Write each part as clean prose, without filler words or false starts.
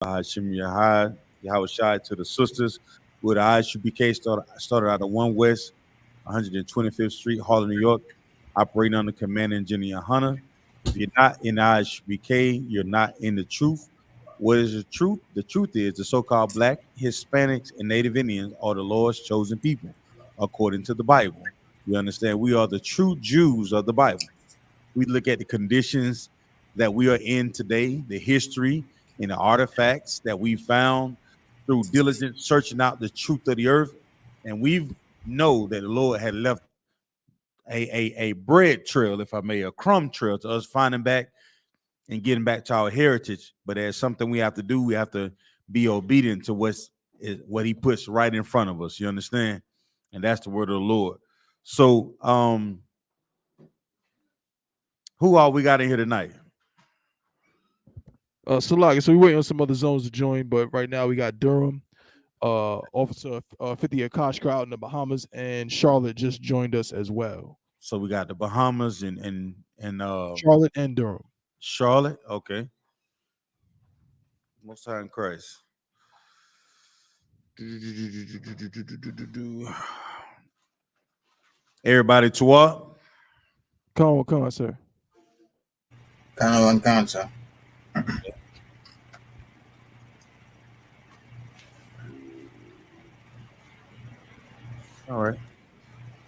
Hashem Yahai, Yahushai to the sisters with I.S.U.P.K. started out of 1 West, 125th Street, Harlem, New York, operating under command engineer YAHANNA. If you're not in I.S.U.P.K, you're not in the truth. What is the truth? The truth is the so-called Black, Hispanics, and Native Indians are the Lord's chosen people, according to the Bible. You understand? We are the true Jews of the Bible. We look at the conditions that we are in today, the history and the artifacts that we found through diligent searching out the truth of the earth. And we know that the Lord had left a bread trail, if I may, a crumb trail to us finding back and getting back to our heritage. But there's something we have to do. We have to be obedient to what he puts right in front of us. You understand? And that's the word of the Lord. So who all we got in here tonight? Salaki, so we waiting on some other zones to join, but right now we got Durham, Officer 50 Akashka out in the Bahamas, and Charlotte just joined us as well. So we got the Bahamas and Charlotte and Durham. Charlotte, okay. Most High in Christ. Everybody to what? Come on, sir. Cancer. All right.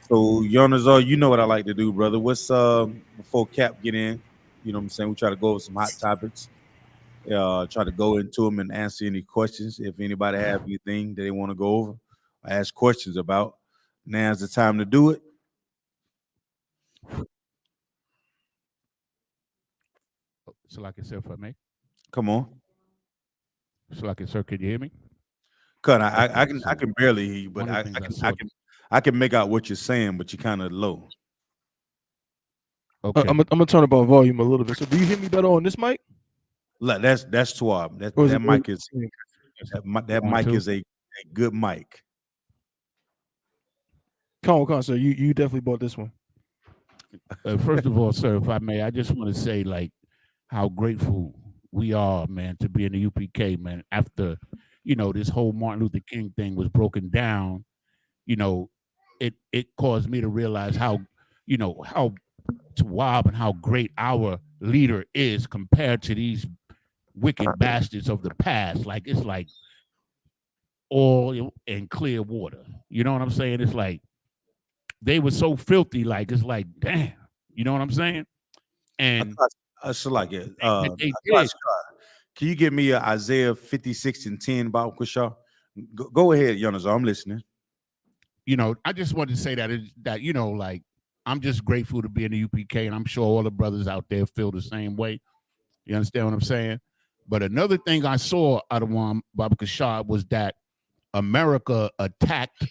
So Yonazar, you know what I like to do, brother. What's before Cap get in? You know what I'm saying? We try to go over some hot topics. Try to go into them and answer any questions. If anybody have anything that they want to go over, or ask questions about, now's the time to do it. So like I said, if I may. Come on. So like I said, can you hear me? Cut. I can barely hear you, but I can make out what you're saying, but you're kind of low. Okay. I'm gonna turn up our volume a little bit. So do you hear me better on this mic? That's Tuab. That mic is that mic is a good mic. Come on, sir. You definitely bought this one. First of all, sir, if I may, I just want to say like how grateful we are, man, to be in the U.P.K, man. After this whole Martin Luther King thing was broken down, it caused me to realize how Tuab and how great our leader is compared to these wicked bastards of the past. Like it's like oil and clear water. You know what I'm saying? It's like they were so filthy. Like it's like damn. You know what I'm saying? And like it. Can you give me Isaiah 56:10 about Kusha? Go ahead, Jonas. I'm listening. I just wanted to say that like I'm just grateful to be in the U.P.K, and I'm sure all the brothers out there feel the same way. You understand what I'm saying? But another thing I saw out of Baba Kashab was that America attacked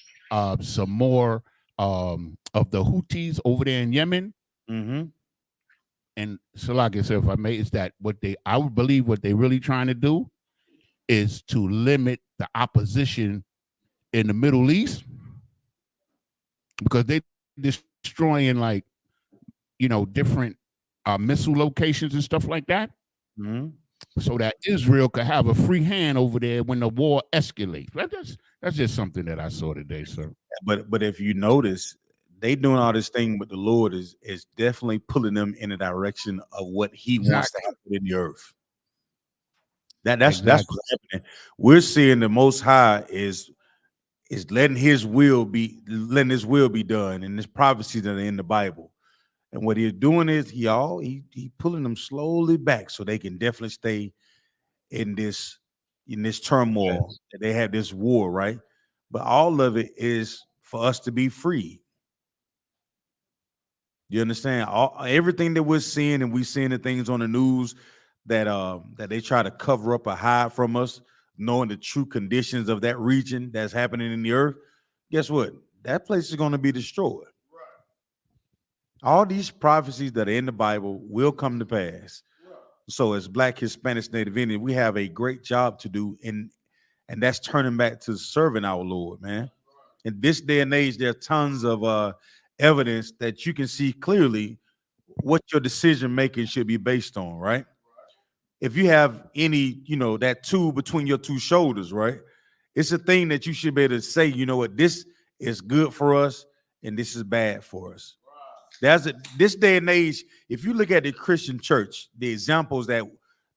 some more of the Houthis over there in Yemen. Mm-hmm. And so, like I said, if I may, is that I would believe what they're really trying to do is to limit the opposition in the Middle East, because they're destroying like different missile locations and stuff like that. Mm-hmm. So that Israel could have a free hand over there when the war escalates. That's just something that I saw today, sir. But if you notice, they doing all this thing, but the Lord is definitely pulling them in the direction of what He wants to happen in the earth. That's what's happening. We're seeing the Most High is letting His will be done, and this prophecy that are in the Bible. And what He's doing is he pulling them slowly back so they can definitely stay in this turmoil. Yes. That they have this war, right? But all of it is for us to be free. You understand? Everything that we're seeing, and we're seeing the things on the news that they try to cover up or hide from us, knowing the true conditions of that region that's happening in the earth. Guess what? That place is going to be destroyed. All these prophecies that are in the Bible will come to pass. So as Black, Hispanics, Native Indian, we have a great job to do, and that's turning back to serving our Lord, man. In this day and age, there are tons of evidence that you can see clearly what your decision making should be based on, right? if you have any, that tube between your two shoulders, right? It's a thing that you should be able to say, you know what, this is good for us and this is bad for us. This day and age, if you look at the Christian church, the examples that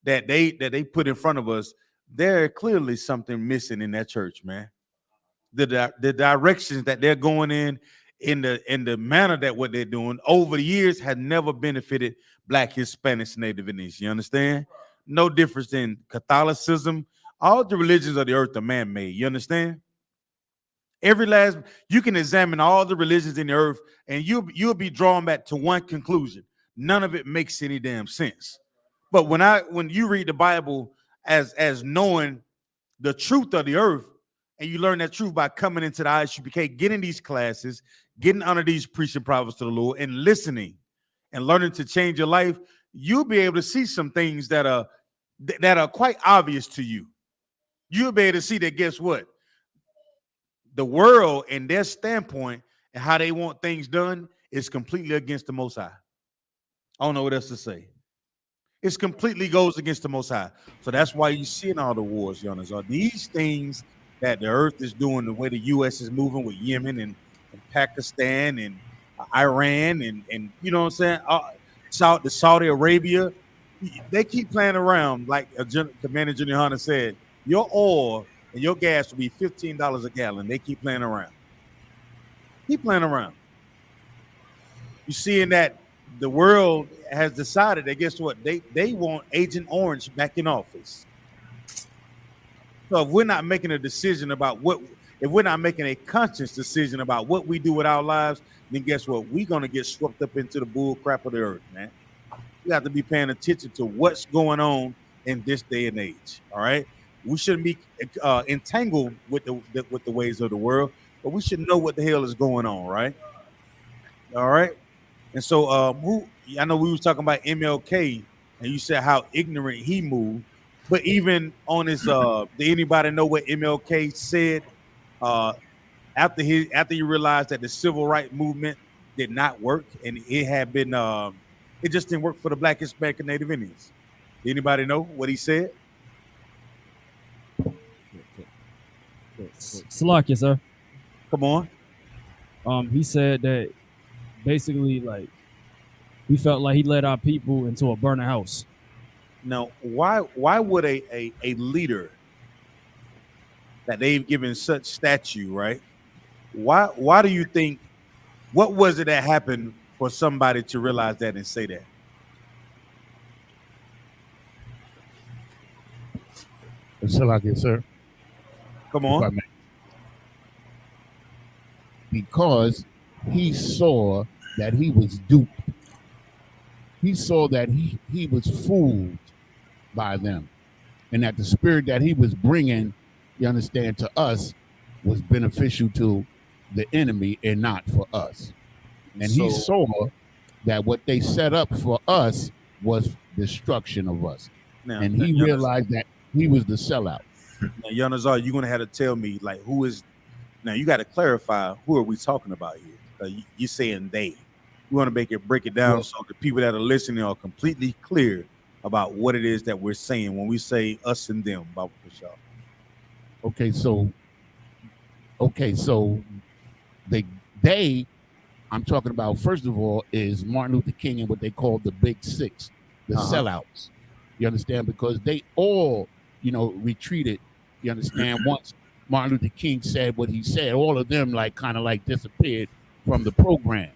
they put in front of us, there clearly something missing in that church, man. The directions that they're going in the manner that what they're doing over the years had never benefited Black, Hispanics, Native Indians. You understand? No difference in Catholicism. All the religions of the earth are man-made. You understand? You can examine all the religions in the earth, and you'll be drawn back to one conclusion. None of it makes any damn sense. But when you read the Bible as knowing the truth of the earth, and you learn that truth by coming into the I.S.U.P.K, getting these classes, getting under these preaching prophets to the Lord, and listening and learning to change your life, you'll be able to see some things that are quite obvious to you. You'll be able to see that, guess what? The world and their standpoint and how they want things done is completely against the Most High. I don't know what else to say. It completely goes against the Most High. So that's why you see in all the wars, Jonas, are these things that the earth is doing, the way the U.S. is moving with Yemen and Pakistan and Iran and you know what I'm saying? The Saudi Arabia, they keep playing around. Like Commander Junior Hunter said, your oil and your gas will be $15 a gallon. They keep playing around. Keep playing around. You seeing that the world has decided that, guess what? They want Agent Orange back in office. So if we're not making a decision about if we're not making a conscious decision about what we do with our lives, then guess what? We're going to get swept up into the bull crap of the earth, man. We have to be paying attention to what's going on in this day and age, all right? We shouldn't be entangled with the ways of the world, but we should know what the hell is going on, right? All right. And so I know we was talking about MLK, and you said how ignorant he moved, but even on his did anybody know what MLK said after he realized that the civil rights movement did not work and it had been it just didn't work for the Black, Hispanic, and Native Indians? Did anybody know what he said? Salakia, sir. Come on. He said that basically, like, he felt like he led our people into a burning house. Now, why would a leader that they've given such statue, right? Why do you think, what was it that happened for somebody to realize that and say that? Salakia, sir. Come on. Because he saw that he was duped. He saw that he was fooled by them, and that the spirit that he was bringing, you understand, to us was beneficial to the enemy and not for us. And he saw that what they set up for us was destruction of us. And he realized that he was the sellout. Now, Yanazar, you're going to have to tell me, like, who is, now you got to clarify, who are we talking about here? You're saying they. We want to break it down so the people that are listening are completely clear about what it is that we're saying when we say us and them, Baba Pashal. Okay, so they I'm talking about, first of all, is Martin Luther King and what they call the Big Six, the sellouts. You understand? Because they all, retreated. You understand? Once Martin Luther King said what he said, all of them kind of disappeared from the program.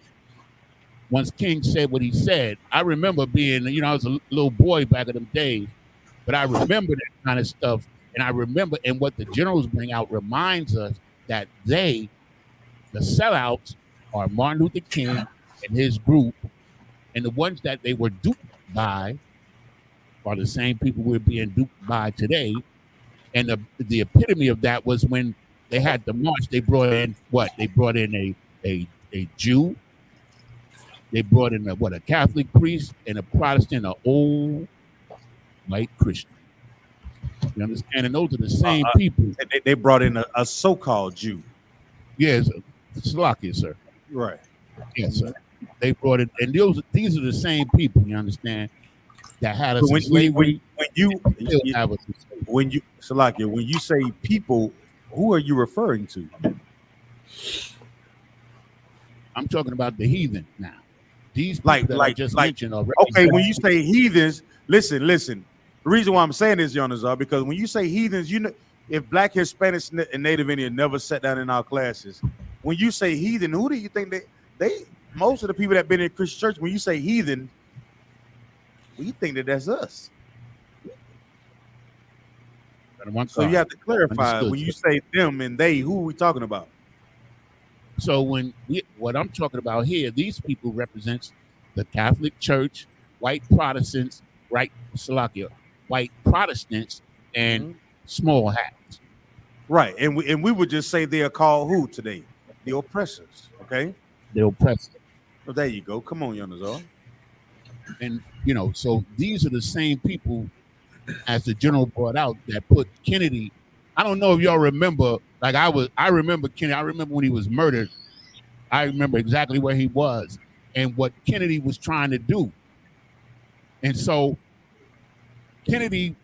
Once King said what he said, I remember being, I was a little boy back in them days, but I remember that kind of stuff. And I remember, and what the generals bring out reminds us that the sellouts, are Martin Luther King and his group, and the ones that they were duped by are the same people we're being duped by today. And the epitome of that was when they had the march. They brought in what? They brought in a Jew. They brought in a Catholic priest and a Protestant, an old white Christian. You understand? And those are the same people. They brought in a so-called Jew. Yes, Salakia, sir. Right. Yes, sir. They brought it, and these are the same people. You understand? that had So us in slavery. you Have us in slavery. when you Salakia, when you say people, who are you referring to? I'm talking about the heathen now. These people that I just mentioned are okay, when you say heathens, listen. The reason why I'm saying this, Yonazar, because when you say heathens, you know, if Black, Hispanics, and Native Indian never sat down in our classes, when you say heathen, who do you think they most of the people that been in Christian church, when you say heathen, we think that that's us. So you have to clarify when you say them and they, who are we talking about? So what I'm talking about here, these people represents the Catholic Church, white Protestants, right? Salakia, white Protestants, and small hats. Right, and we would just say they are called who today? The oppressors. Okay, the oppressors. Well, there you go. Come on, Yonazar. And so these are the same people, as the general brought out, that put Kennedy. I don't know if y'all remember. Like I remember Kennedy. I remember when he was murdered. I remember exactly where he was and what Kennedy was trying to do. And so Kennedy,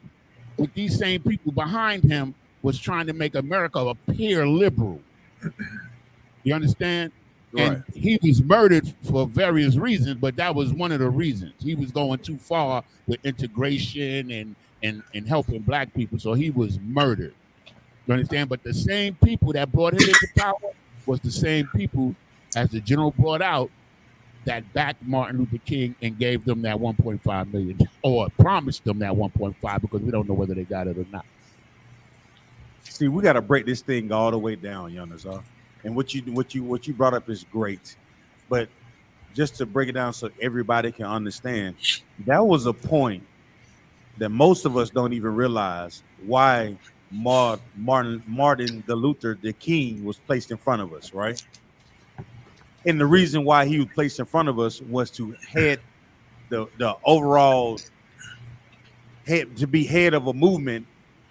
with these same people behind him, was trying to make America appear liberal. You understand? Right. And he was murdered for various reasons, but that was one of the reasons. He was going too far with integration and helping Black people, so he was murdered. You understand? But the same people that brought him into power was the same people, as the general brought out, that backed Martin Luther King and gave them that 1.5 million, or promised them that 1.5, because we don't know whether they got it or not. See, we got to break this thing all the way down, Yonazar. And what you brought up is great, but just to break it down so everybody can understand, that was a point that most of us don't even realize why Martin the Luther the King was placed in front of us, right? And the reason why he was placed in front of us was to head the overall head, to be head of a movement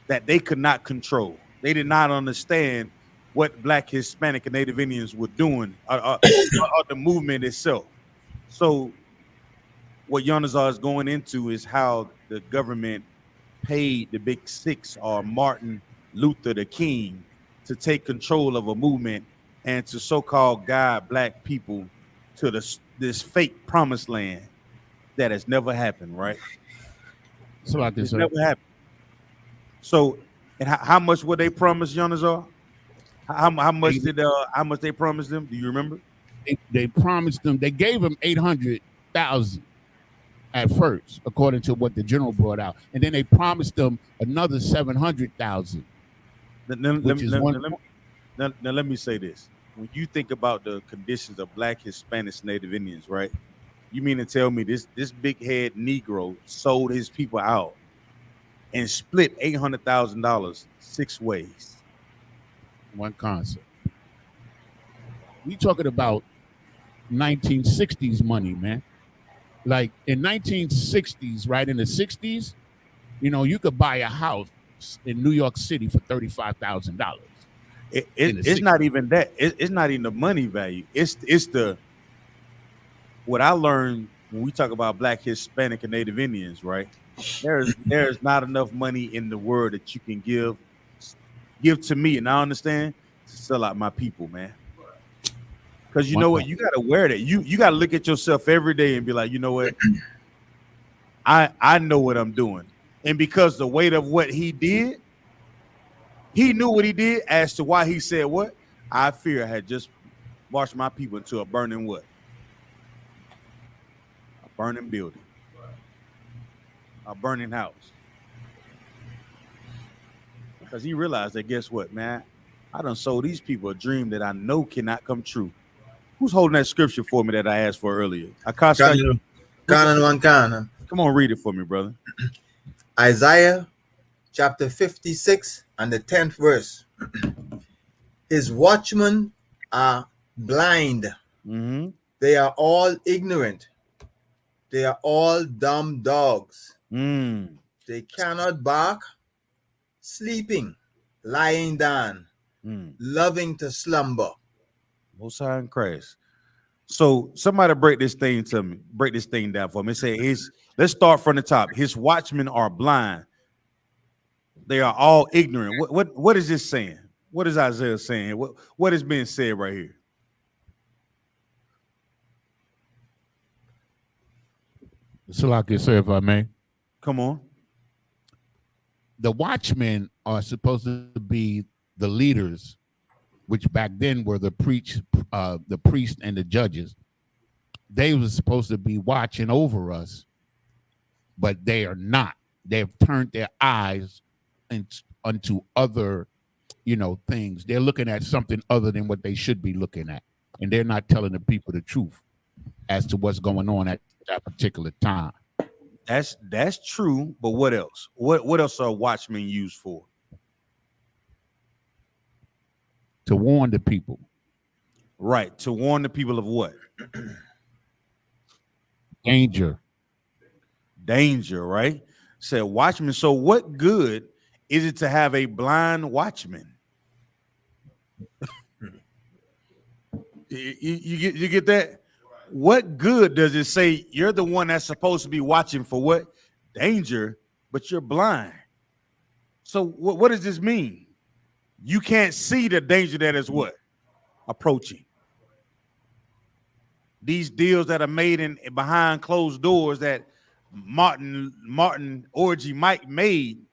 that they could not control. They did not understand what Black, Hispanic, and Native Indians were doing, or the movement itself. So what Yonazar is going into is how the government paid the big six, or Martin Luther the King, to take control of a movement and to so-called guide Black people to this fake promised land that has never happened, right? So like this, it's never happened. So, and how much would they promise, Yonazar? How much they promised them? Do you remember? They promised them. They gave them 800,000 at first, according to what the general brought out, and then they promised them another 700,000. Now let me say this: when you think about the conditions of Black, Hispanics, Native Indians, right? You mean to tell me this big head Negro sold his people out and split $800,000 6 ways? One concept. We talking about 1960s money, man. Like in 1960s, right? In the 60s, you could buy a house in New York City for $35,000. It's not even that. It's not even the money value. It's the what I learned when we talk about Black, Hispanic, and Native Indians, right? There's not enough money in the world that you can give to me, and I understand, to sell out my people, man. Because you know what, you gotta wear that. You gotta look at yourself every day and be like, you know what, I know what I'm doing. And because the weight of what he did, he knew what he did as to why he said what? I fear I had just marched my people into a burning what? A burning building. A burning house. Because he realized that, guess what, man? I done sold these people a dream that I know cannot come true. Who's holding that scripture for me that I asked for earlier? Canon. Come on, read it for me, brother. Isaiah chapter 56 and the 10th verse. His watchmen are blind. Mm-hmm. They are all ignorant. They are all dumb dogs. They cannot bark, sleeping, lying down, loving to slumber. Most High in Christ. So somebody break this thing to me. Break this thing down for me. Say let's start from the top. His watchmen are blind. They are all ignorant. What is this saying? What is Isaiah saying? What is being said right here? Salaki, sir, if I may. Come on. The watchmen are supposed to be the leaders, which back then were the priests and the judges. They were supposed to be watching over us, but they are not. They've turned their eyes unto other, things. They're looking at something other than what they should be looking at, and they're not telling the people the truth as to what's going on at that particular time. That's true, but what else? What else are watchmen used for? To warn the people. Right, to warn the people of what? Danger. Danger, right? Said watchman. So what good is it to have a blind watchman? You get that? What good does it say you're the one that's supposed to be watching for what? Danger, but you're blind. So what does this mean? You can't see the danger that is what? Approaching. These deals that are made in behind closed doors that Martin Orgy Mike made,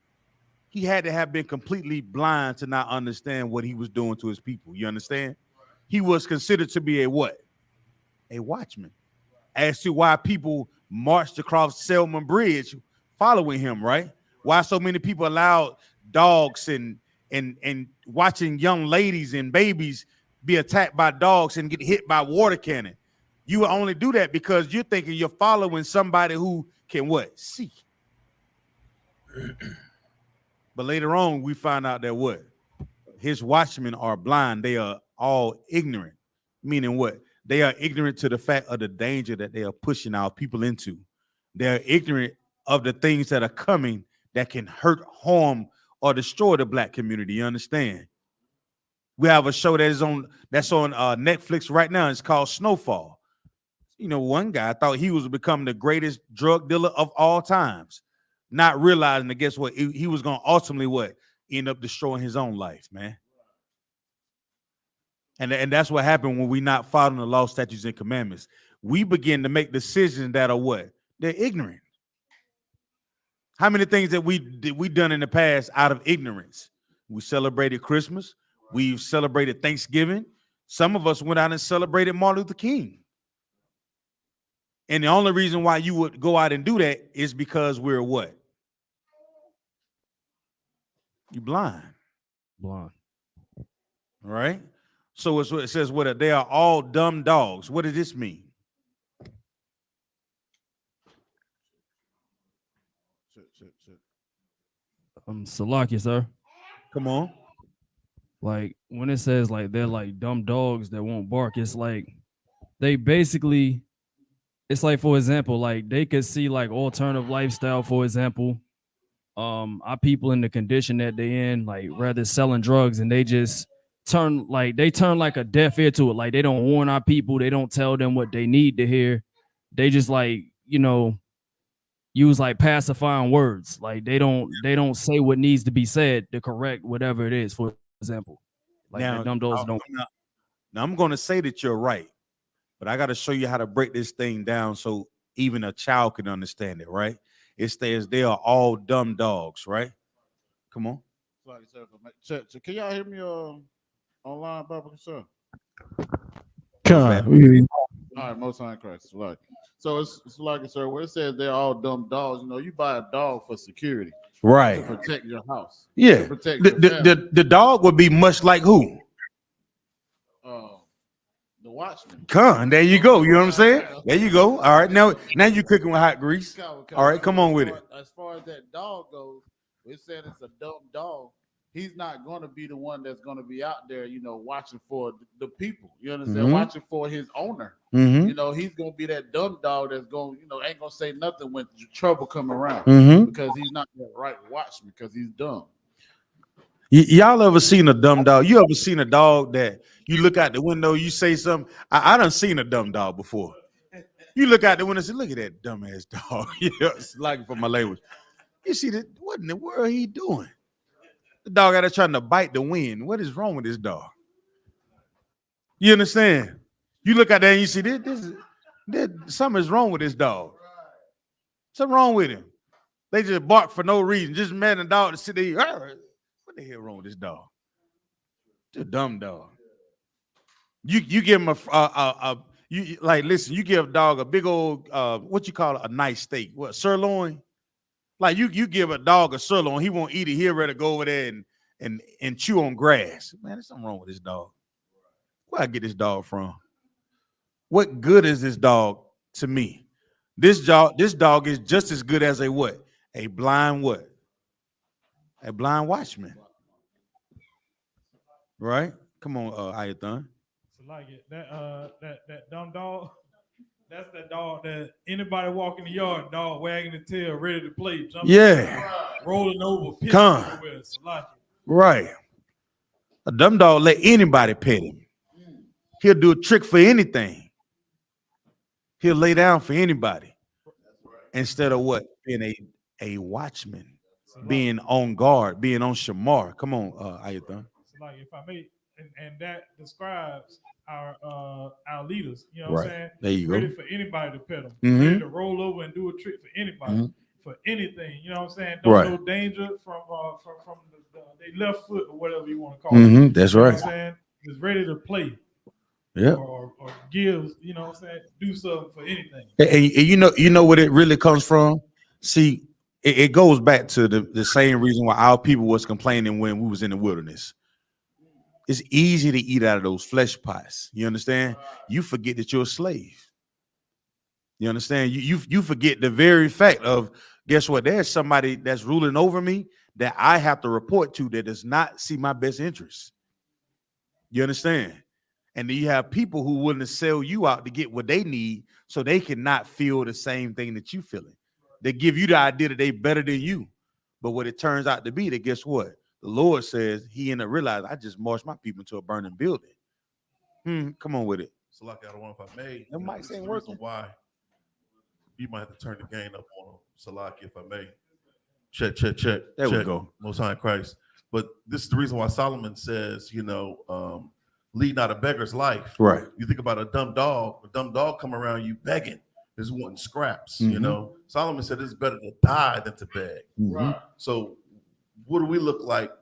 he had to have been completely blind to not understand what he was doing to his people. You understand? He was considered to be a what? A watchman. As to why people marched across Selman Bridge following him, right? Why so many people allowed dogs and watching young ladies and babies be attacked by dogs and get hit by water cannon. You will only do that because you're thinking you're following somebody who can what? See. But later on, we find out that what? His watchmen are blind. They are all ignorant. Meaning what? They are ignorant to the fact of the danger that they are pushing our people into. They are ignorant of the things that are coming that can hurt, harm, or destroy the black community. You understand? We have a show that's on Netflix right now. It's called Snowfall. One guy thought he was becoming the greatest drug dealer of all times, not realizing that guess what? He was going to ultimately what? End up destroying his own life, man. And that's what happened when we not following the law, statutes, and commandments. We begin to make decisions that are what? They're ignorant. How many things that we done in the past out of ignorance? We celebrated Christmas. We've celebrated Thanksgiving. Some of us went out and celebrated Martin Luther King. And the only reason why you would go out and do that is because we're what? You blind. Blind. All right. So it says what? They are all dumb dogs. What does this mean? Salaki, sir. Come on. Like when it says like they're like dumb dogs that won't bark, it's like they basically, it's like, for example, like they could see like alternative lifestyle, for example. Our people in the condition that they in, like rather selling drugs, and they just turn like a deaf ear to it. Like they don't warn our people, they don't tell them what they need to hear. They just like, use like pacifying words. Like they don't say what needs to be said to correct whatever it is, for example. Like Now, dumb dogs don't. Now I'm going to say that you're right, but I got to show you how to break this thing down so even a child can understand it, right? It says they are all dumb dogs, right? Come on. So can y'all hear me online, Barbara, sir? Con. All right, most high Christ. Like, so it's like, sir, where it says they're all dumb dogs, you buy a dog for security, right? To protect your house. Yeah. Protect the dog would be much like who? The watchman. Con, there you go. You know what I'm saying? There you go. All right, now you're cooking with hot grease. All right, come on with it. As far as that dog goes, it said it's a dumb dog. He's not going to be the one that's going to be out there, watching for the people. You understand? Mm-hmm. Watching for his owner. Mm-hmm. He's going to be that dumb dog that's going, ain't going to say nothing when trouble come around, mm-hmm. because he's not the right watchman, because he's dumb. Y'all ever seen a dumb dog? You ever seen a dog that, You look out the window, you say something. I done seen a dumb dog before. You look out the window and say, look at that dumbass dog. It's like for my language. You see that? What in the world he doing? The dog out there trying to bite the wind. What is wrong with this dog? You understand? You look out there and you see something's wrong with this dog. Something wrong with him. They just bark for no reason. Just mad at the dog to sit there. What the hell wrong with this dog? It's a dumb dog. You give him listen, you give a dog a big old what you call it, a nice steak. What, sirloin? Like you give a dog a sirloin, he won't eat it. He'll ready to go over there and chew on grass. Man, there's something wrong with this dog. Where I get this dog from? What good is this dog to me? This dog is just as good as a what? A blind what? A blind watchman. Right? Come on, Ayathan. So like it, that dumb dog, that's that dog that anybody walking the yard, dog wagging the tail, ready to play, jumping around, rolling over, pitching everywhere. So like it. Right. A dumb dog let anybody pet him. He'll do a trick for anything. He'll lay down for anybody. Instead of what? Being a watchman, being on guard, being on shamar. Come on, Ayathan. So like if I may, and that describes our leaders, you know what I'm saying? There you ready go. for anybody to pet them, Mm-hmm. ready to roll over and do a trick for anybody, Mm-hmm. for anything, you know what I'm saying? Don't no danger from their left foot or whatever you want to call it. That's you know right. What I'm saying? Is ready to play. Yeah. Or give, you know what I'm saying, do something for anything. And you know what it really comes from? See, it goes back to the same reason why our people was complaining when we was in the wilderness. It's easy to eat out of those flesh pots. You understand? You forget that you're a slave. You understand? You forget the very fact of, guess what? There's somebody that's ruling over me that I have to report to that does not see my best interests. You understand? And then you have people who willing to sell you out to get what they need so they cannot feel the same thing that you feeling. They give you the idea that they better than you. But what it turns out to be, that guess what? The Lord says he ended up realizing I just marched my people into a burning building. Come on with it. So like I don't know if I may. That might say working. Why you might have to turn the gain up on Salaki, if I may. Check. There we go. Most High in Christ. But this is the reason why Solomon says, lead not a beggar's life. Right. You think about a dumb dog come around you begging, is wanting scraps. Solomon said it's better to die than to beg. Right. So what do we look like,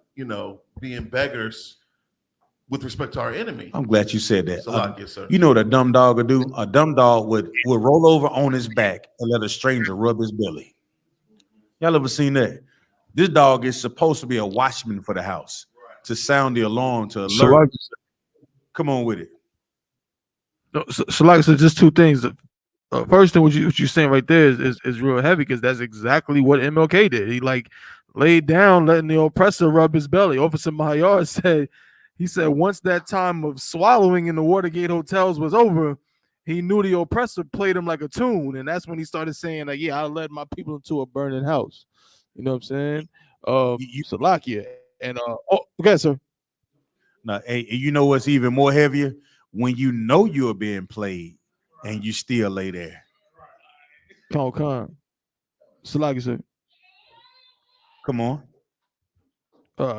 being beggars with respect to our enemy? I'm glad you said that. Yes, sir. You know what a dumb dog would do? A dumb dog would roll over on his back and let a stranger rub his belly. Y'all ever seen that? This dog is supposed to be a watchman for the house, to sound the alarm, to alert. Come on with it. So like I said, just two things. First thing, what you're saying right there is real heavy, because that's exactly what MLK did. He laid down, letting the oppressor rub his belly. Officer Mahayar said, once that time of swallowing in the Watergate hotels was over, he knew the oppressor played him like a tune, and that's when he started saying, like, yeah, I led my people into a burning house. You know what I'm saying? Salakia. And okay, sir. Now, hey, you know what's even more heavier? When you know you're being played and you still lay there. Con. Salakia, sir. Come on.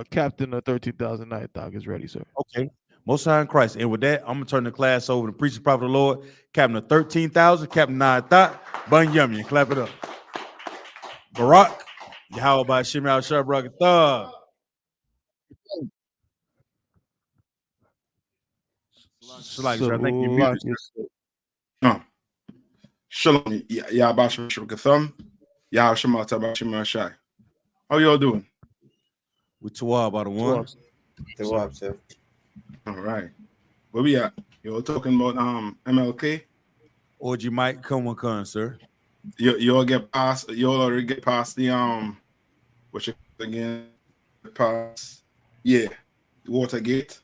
Captain of 13,000 Doc is ready, sir. Okay. Most High in Christ. And with that, I'm going to turn the class over to Preacher Prophet of the Lord, Captain of 13,000, Captain Nathot, Bun Yummy. Clap it up. Barak, Yahweh by Shimei Al-Shabrakatah. Shalom, Yahweh Shai. How y'all doing? We Tawab by the one. Tawab, sir. All right. Where we at? You're talking about MLK? Or you might come on, sir. You'll already get past the what you again? Past Watergate.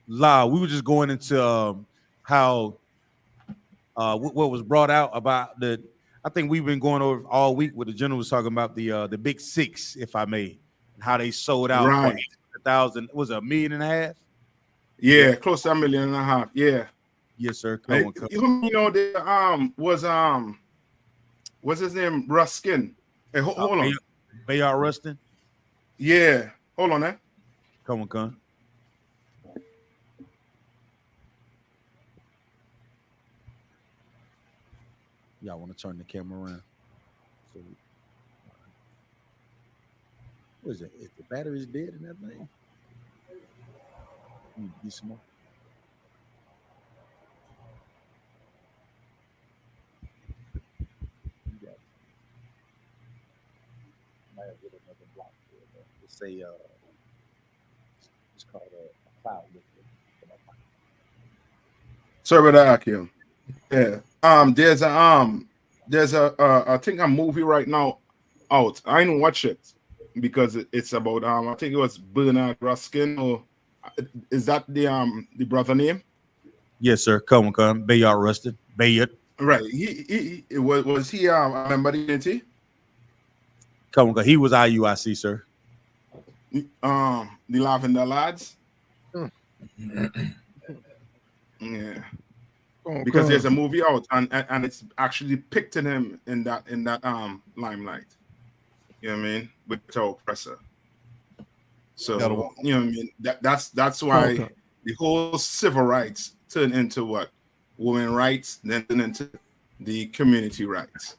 We were just going into how what was brought out about I think we've been going over all week with the general was talking about the big six, if I may, and how they sold out for 1,000. Was it $1.5 million? Yeah, close to 1.5 million. Yeah. Yes, sir. You know, there what's his name? Ruskin. Hey, hold on. Bayard Rustin. Yeah, hold on, eh? Come on. Y'all want to turn the camera around? So, what is it? Is the battery's dead in that thing? Be small. It's called a cloud lift. Sorry about that, Akim. Yeah. There's a I think a movie right now out. I didn't watch it because it's about I think it was Bernard Ruskin, or is that the brother name? Yes, sir. Come on. Bayard Rustin. Bayard. Right. He was he a member of the unity? Come on. He was IUIC, sir. The Lavender Lads. Yeah. Because there's a movie out and it's actually depicting him in that limelight. You know what I mean? With the oppressor. So you know what I mean? That's why the whole civil rights turned into what? Women rights, then turned into the community rights.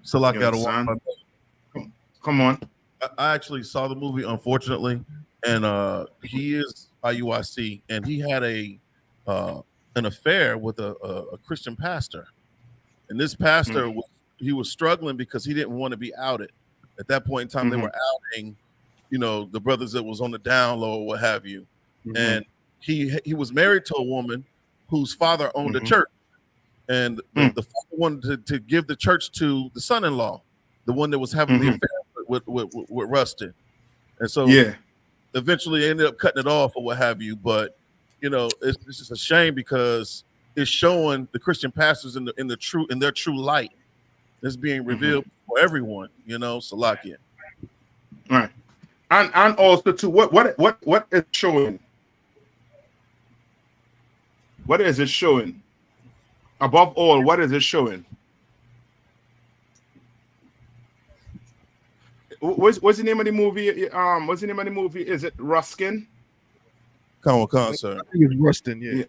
So like come on. I actually saw the movie, unfortunately, and he is IUIC, and he had an affair with a Christian pastor, and this pastor was struggling because he didn't want to be outed. At that point in time, they were outing, the brothers that was on the down low or what have you, and he was married to a woman whose father owned a church, and the father wanted to give the church to the son-in-law, the one that was having the affair with Rustin, and so eventually they ended up cutting it off or what have you, but. It's just a shame because it's showing the Christian pastors in their true light. It's being revealed for everyone. Salakia. Right, and also to what is showing? What is it showing? Above all, what is it showing? What's the name of the movie? What's the name of the movie? Is it Ruskin? Come on, sir. I think it's Rustin, yeah.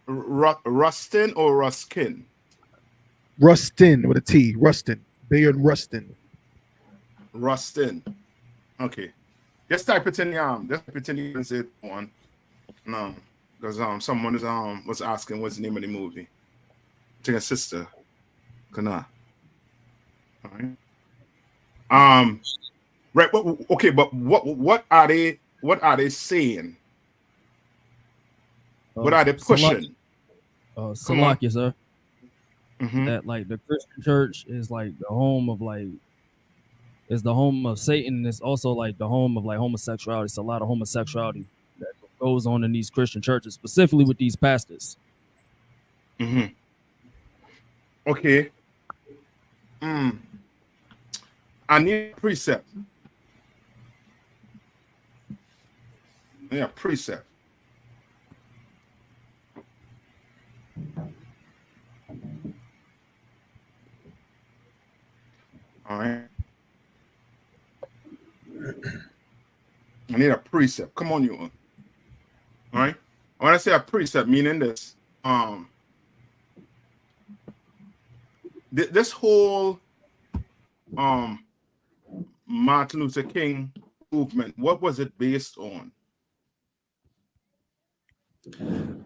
Rustin or Ruskin? Rustin with a T. Rustin. Bayard Rustin. Rustin. Okay. Just type it in the and say one. No, because someone was asking what's the name of the movie. I think a sister. Kana. All right. Right. Okay, but what are they saying? What are they pushing? Salakia, sir. That like the Christian church is like the home of is the home of Satan, and it's also like the home of like homosexuality. It's a lot of homosexuality that goes on in these Christian churches, specifically with these pastors. Okay. I need a precept. Yeah, precept. All right. I need a precept. Come on, you. All right. When I say a precept, meaning this, this whole Martin Luther King movement, what was it based on?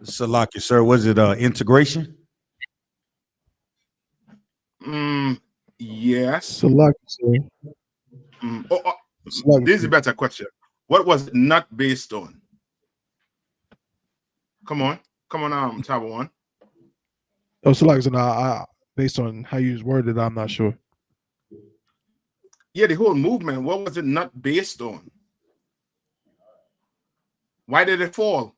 Salakia, sir. Was it integration? Yes. Salakia, sir. This is a better question. What was it not based on? Come on, Tabo one. Oh, Salakia, no, based on how you worded, I'm not sure. Yeah, the whole movement. What was it not based on? Why did it fall?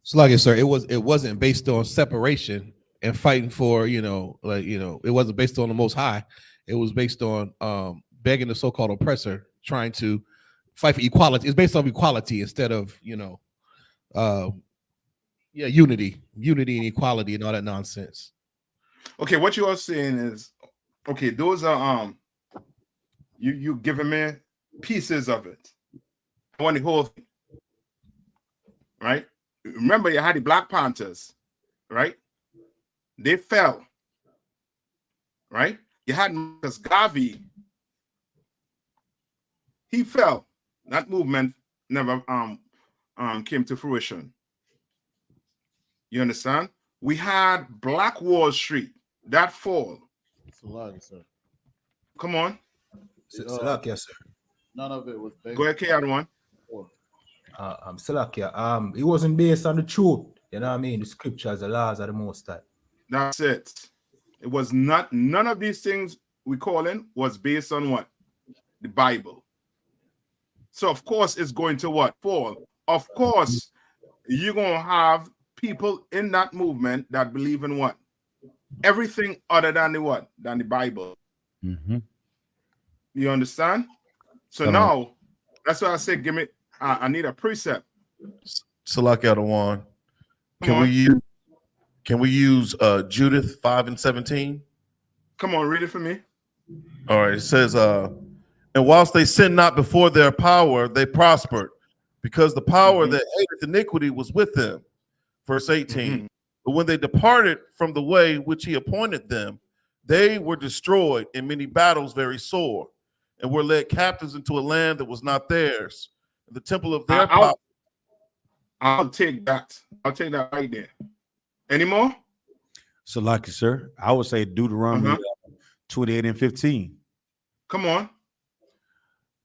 Salakia, sir, it wasn't based on separation and fighting for, it wasn't based on the Most High. It was based on begging the so-called oppressor, trying to fight for equality. It's based on equality instead of, you know, unity and equality and all that nonsense. Okay, what you are saying is, okay, those are you giving me pieces of it. I want the whole thing, right? Remember, you had the Black Panthers, right? They fell, right? You had Marcus Garvey. He fell. That movement never came to fruition. You understand? We had Black Wall Street. That fall. Sir. Come on. Salakia, sir. None of it was based. Go ahead, K1. Salakia. It wasn't based on the truth. You know what I mean? The scriptures, the laws of the Most High. That's it. It was not, none of these things we call in was based on what? The Bible. So of course it's going to what? Fall. Of course, you're gonna have people in that movement that believe in what? Everything other than the what? Than the Bible. Mm-hmm. You understand? So now that's why I said, give me. I need a precept. Salakia Adawan. Can we use Judith 5:17? Come on, read it for me. All right. It says, and whilst they sinned not before their power, they prospered, because the power that hateth iniquity was with them. Verse 18. But when they departed from the way which he appointed them, they were destroyed in many battles very sore, and were led captives into a land that was not theirs. The temple of their power. I'll take that. I'll take that right there. Any more? So, lucky, sir. I would say Deuteronomy 28 and 15. Come on.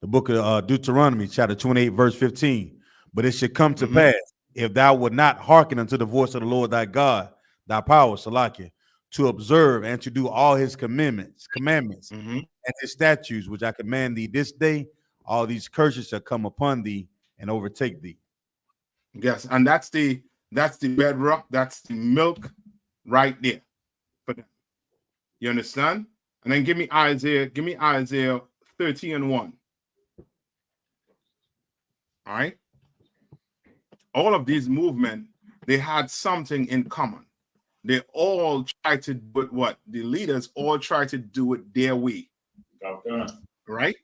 The book of Deuteronomy, chapter 28, verse 15. But it should come to pass, if thou would not hearken unto the voice of the Lord thy God, thy power, Salakia, to observe and to do all his commandments, and his statutes, which I command thee this day, all these curses shall come upon thee and overtake thee. Yes, and that's the bedrock, that's the milk right there for them. You understand? And then give me Isaiah 30 and 1. All right. All of these movements, they had something in common. They all tried to do it what? The leaders all tried to do it their way. Okay. Right?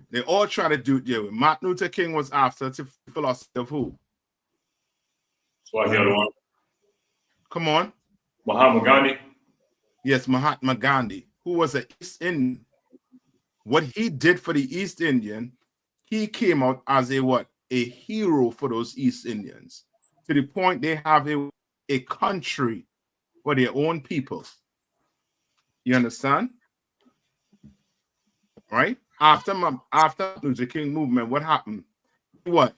They all try to do it their way. Martin Luther King was after the philosophy of who? Come on. Mahatma Gandhi. Yes, Mahatma Gandhi, who was an East Indian. What he did for the East Indian, he came out as a what? A hero for those East Indians. To the point they have a country for their own people. You understand? Right? After Luther King movement, what happened? What?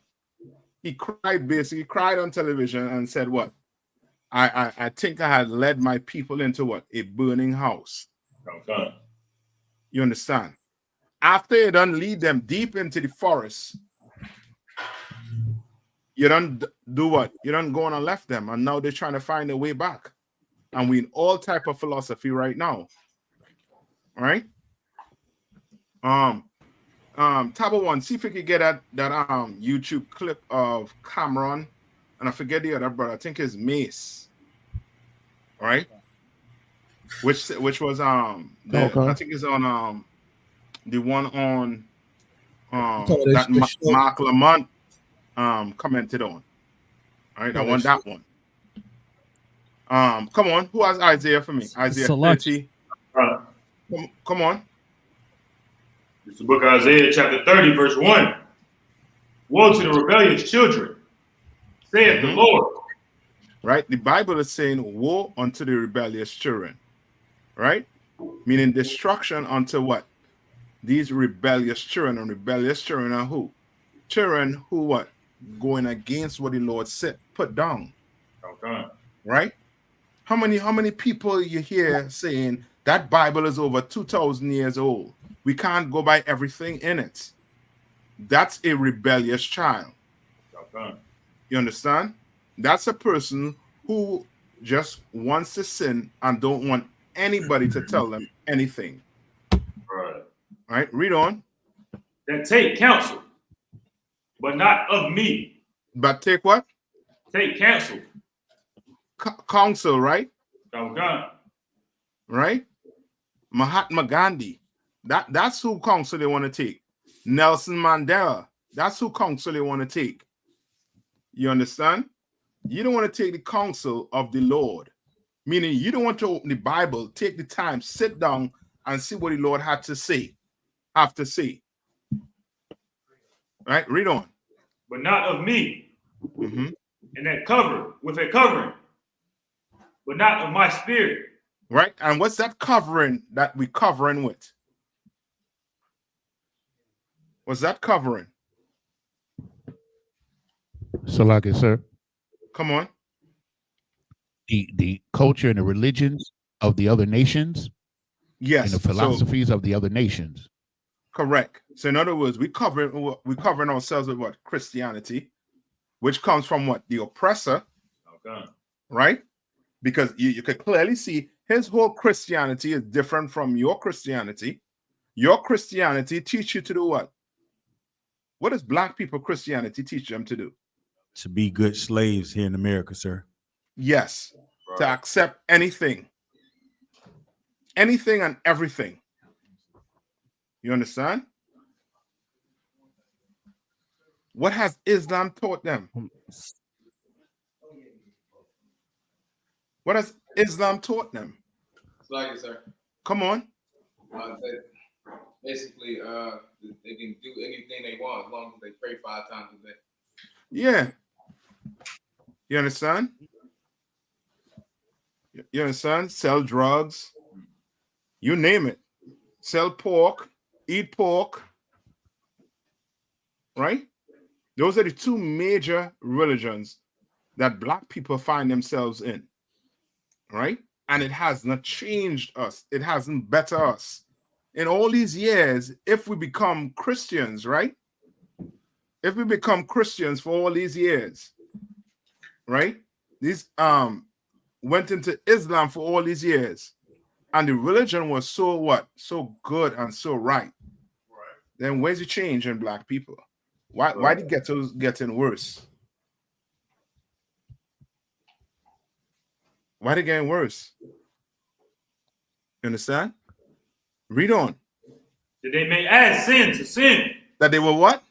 He cried, basically cried on television and said what? I think I had led my people into what? A burning house. Okay. You understand? After you done lead them deep into the forest, you don't do what? You don't go on and left them, and now they're trying to find a way back. And we in all type of philosophy right now. All right? Tabo One, see if we could get that YouTube clip of Cameron, and I forget the other brother. I think it's Mace. All right, which was I think it's on the one on that Mark Lamont commented on. All right, I want that one. Come on, who has Isaiah for me? Isaiah 30. Come on. It's the book of Isaiah, chapter 30, verse 1. Woe to the rebellious children, saith the Lord. Right? The Bible is saying, woe unto the rebellious children. Right? Meaning destruction unto what? These rebellious children. And rebellious children are who? Children who what? Going against what the Lord said, put down. Okay. Right? How many people you hear saying that Bible is over 2,000 years old? We can't go by everything in it. That's a rebellious child. Okay. You understand? That's a person who just wants to sin and don't want anybody to tell them anything. Right. All right, read on. That take counsel but not of me. But take what? Take counsel. Counsel, right? Okay. Right? Mahatma Gandhi. That's who counsel they want to take. Nelson Mandela. That's who counsel they want to take. You understand? You don't want to take the counsel of the Lord. Meaning you don't want to open the Bible, take the time, sit down and see what the Lord had to say. Have to say. Right? Read on. But not of me. Mm-hmm. And that cover with a covering, but not of my spirit. Right? And what's that covering that we covering with? What's that covering? So, like it, sir. Come on. The culture and the religions of the other nations. Yes. And the philosophies of the other nations. Correct. So in other words, we covering ourselves with what? Christianity, which comes from what? The oppressor. Okay. Right? Because you can clearly see his whole Christianity is different from your Christianity. Your Christianity teach you to do what? What does black people Christianity teach them to do? To be good slaves here in America, sir. Yes. Right. To accept anything. Anything and everything. You understand? What has Islam taught them? What has Islam taught them? It's like it, sir. Come on. Basically, they can do anything they want as long as they pray 5 times a day. Yeah. You understand? You understand? Sell drugs. You name it. Sell pork. Eat pork. Right? Those are the 2 major religions that black people find themselves in. Right? And it has not changed us. It hasn't bettered us. In all these years, if we become Christians, right? If we become Christians for all these years, right? These went into Islam for all these years, and the religion was so what? So good and so right. Then where's the change in black people? Why the ghettos getting worse? Why they getting worse? You understand? Read on. That they may add sin to sin. That they will what?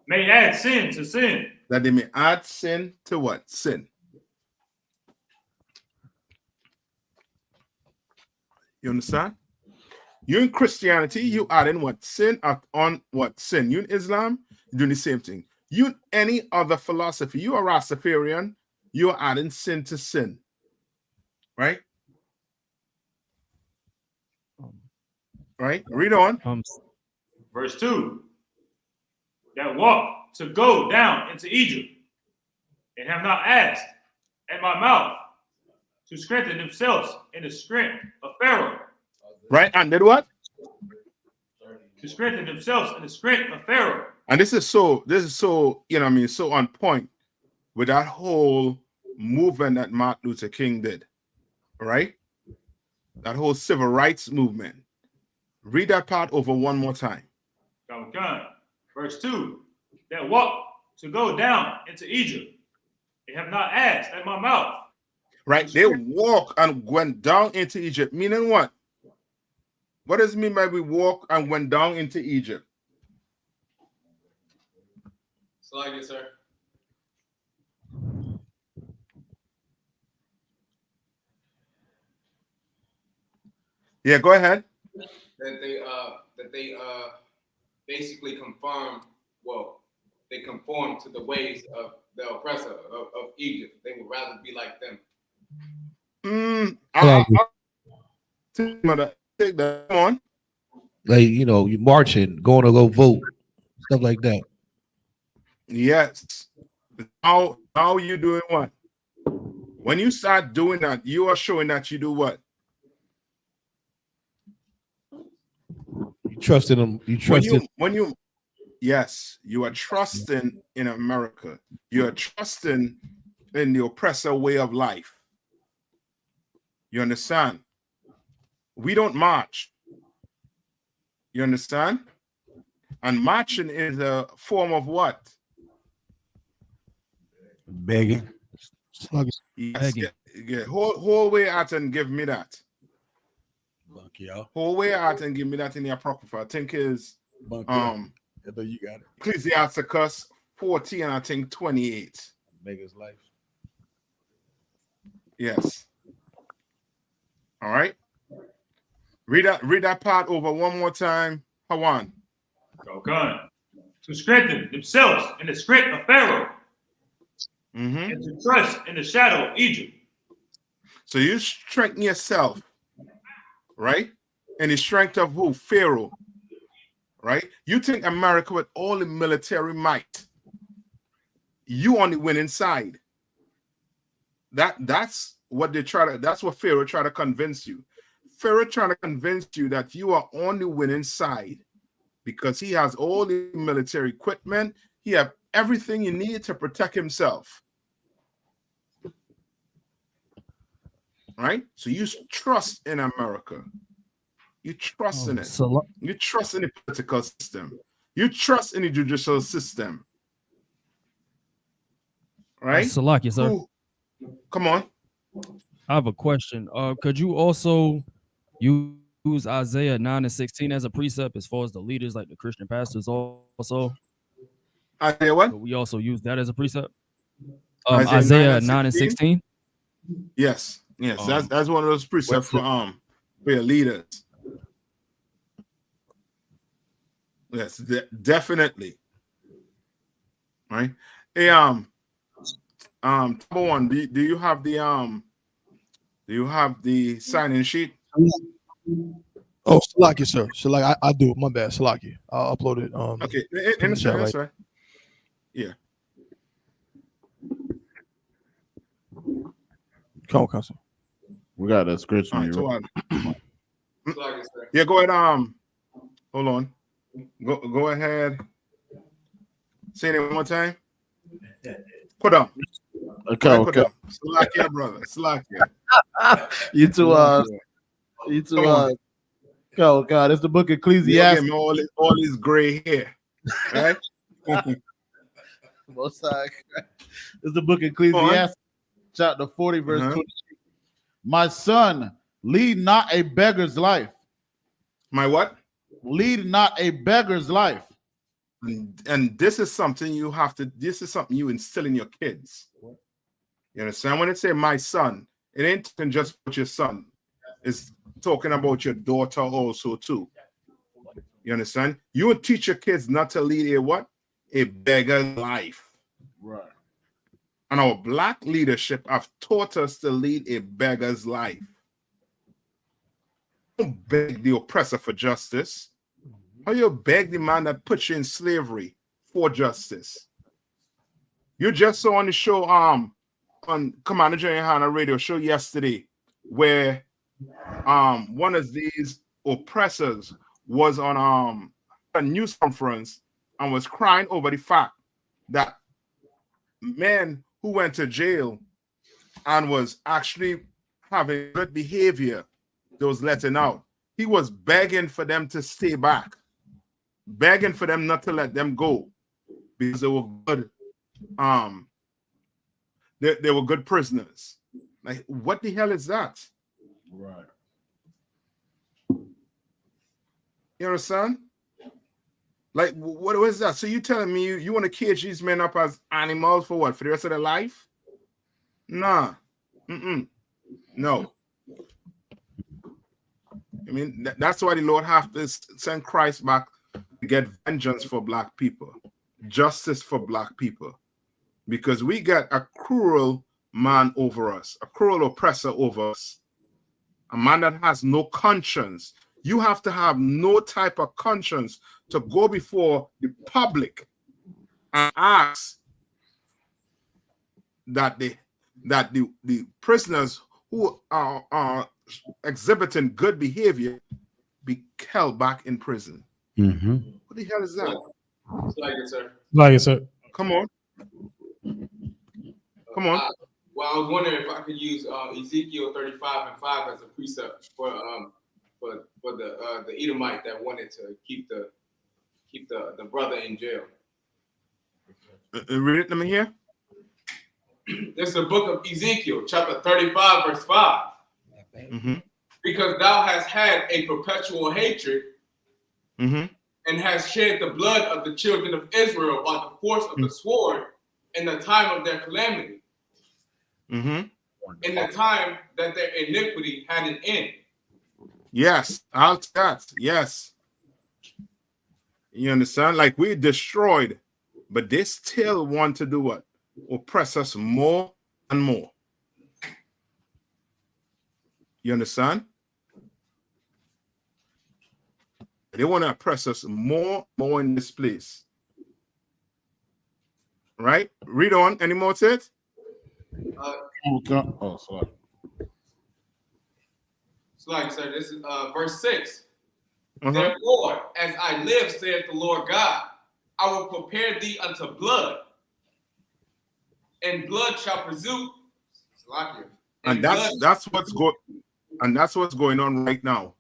May add sin to sin. That they may add sin to what? Sin. You understand? You in Christianity, you add in what? Sin on what? Sin. You in Islam, you're doing the same thing. You in any other philosophy, you are Rastafarian, you are adding sin to sin. Right? Right? Read on. Verse 2. That walk to go down into Egypt and have not asked at my mouth to strengthen themselves in the strength of Pharaoh. Right? And did what? To strengthen themselves in the strength of Pharaoh. And this is so, you know what I mean, so on point with that whole movement that Martin Luther King did. Right? That whole civil rights movement. Read that part over one more time. Okay. Verse 2. That walk to go down into Egypt and have not asked at my mouth. Right? They walk and went down into Egypt. Meaning what? What does it mean by we walk and went down into Egypt? It's like it, sir. Yeah, go ahead. That they basically conform to the ways of the oppressor of Egypt. They would rather be like them. Take that on. Like, you know, you marching, going to go vote, stuff like that. Yes. How you doing what? When you start doing that, you are showing that you do what? You trust in them. You trust yes, you are trusting in America. You are trusting in the oppressor way of life. You understand? We don't march. You understand? And marching is a form of what? Begging. Yes, whole way out and give me that. Whole way out and give me that in the Apocrypha. I think is I know you got it. Ecclesiasticus 40 and I think 28. Beggar's life. Yes. All right. Read that part over one more time. Hawan. Okay. To strengthen themselves in the strength of Pharaoh. And to trust in the shadow of Egypt. So you strengthen yourself, right? And the strength of who? Pharaoh, right? You think America with all the military might, you on the winning side. That's what that's what Pharaoh try to convince you. Pharaoh trying to convince you that you are on the winning side because he has all the military equipment. He have everything you need to protect himself. Right? So you trust in America. You trust in it. You trust in the political system. You trust in the judicial system. Right? Salaki, sir. Come on. I have a question. Could you also use Isaiah 9 and 16 as a precept as far as the leaders, like the Christian pastors also? Isaiah what? Could we also use that as a precept? Isaiah 9 and 16? Yes. Yes. That's one of those precepts for your leaders. Yes, definitely. Right. Hey, number one, do you have the sign-in sheet? Oh, Salaki, sir. Salaki, I do. My bad, Salaki. I'll upload it. Okay, that's right. Yeah. Come on, Council. We got that scripture. Yeah, go ahead. Hold on. Go ahead. Say it one more time. Put up. Okay. Slakia, brother. Slakia. You two. Oh God, it's the book of Ecclesiastes. All his gray hair. Right? Most side. It's the book of Ecclesiastes, chapter 40, verse 23. My son, lead not a beggar's life. My what? Lead not a beggar's life. And this is something this is something you instill in your kids. You understand? When it say my son, it ain't just about your son. It's talking about your daughter also too. You understand? You would teach your kids not to lead a what? A beggar's life. Right. And our black leadership have taught us to lead a beggar's life. Don't beg the oppressor for justice. How you beg the man that put you in slavery for justice? You just saw on the show on Commander General YAHANNA radio show yesterday where one of these oppressors was on a news conference and was crying over the fact that men who went to jail and was actually having good behavior that was letting out, he was begging for them to stay back, begging for them not to let them go because they were good. They were good prisoners. Like, what the hell is that? Right. You understand? Like, what is that? So you telling me you want to cage these men up as animals for what? For the rest of their life? Nah. No. I mean, that's why the Lord have to send Christ back to get vengeance for black people, justice for black people, because we got a cruel man over us, a cruel oppressor over us, a man that has no conscience. You have to have no type of conscience to go before the public and ask that the prisoners who are exhibiting good behavior be held back in prison. What the hell is that? Like it, sir. Come on. Come on. Well, I was wondering if I could use Ezekiel 35:5 as a precept for the Edomite that wanted to keep the brother in jail. Read it. Let me hear. This is the book of Ezekiel, chapter 35, verse 5. Because thou hast had a perpetual hatred and hast shed the blood of the children of Israel by the force of the sword in the time of their calamity, in the time that their iniquity had an end. Yes, I'll that. Yes. You understand? Like we destroyed, but they still want to do what? Oppress us more and more. You understand? They want to oppress us more in this place. Right? Read on. Any more to it? Oh, sorry. So like, sir, this is verse 6. Therefore, as I live, saith the Lord God, I will prepare thee unto blood, and blood shall pursue. And that's what's going on right now.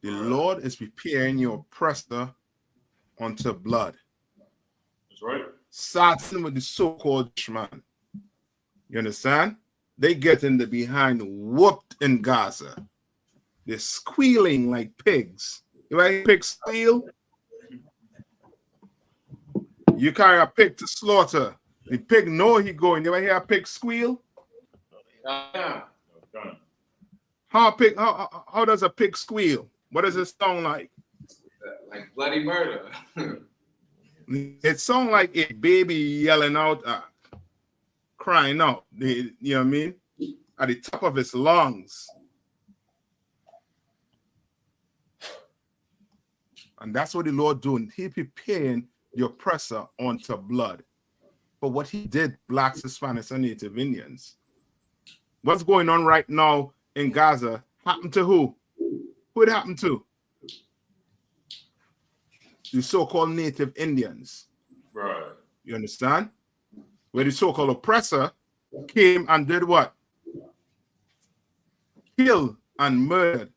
The Lord is preparing your oppressor unto blood. That's right. Starting with the so-called man. You understand? They get in the behind whooped in Gaza. They're squealing like pigs. You ever hear pigs squeal? You carry a pig to slaughter. The pig know he going. You ever hear a pig squeal? How does a pig squeal? What does it sound like? Like bloody murder. It sounds like a baby yelling out, crying out. You know what I mean? At the top of its lungs. And that's what the Lord doing. He preparing the oppressor unto blood. But what he did, blacks, Hispanics, and Native Indians. What's going on right now in Gaza happened to who? Who it happened to? The so-called Native Indians. Right. You understand? Where the so-called oppressor came and did what? Killed and murdered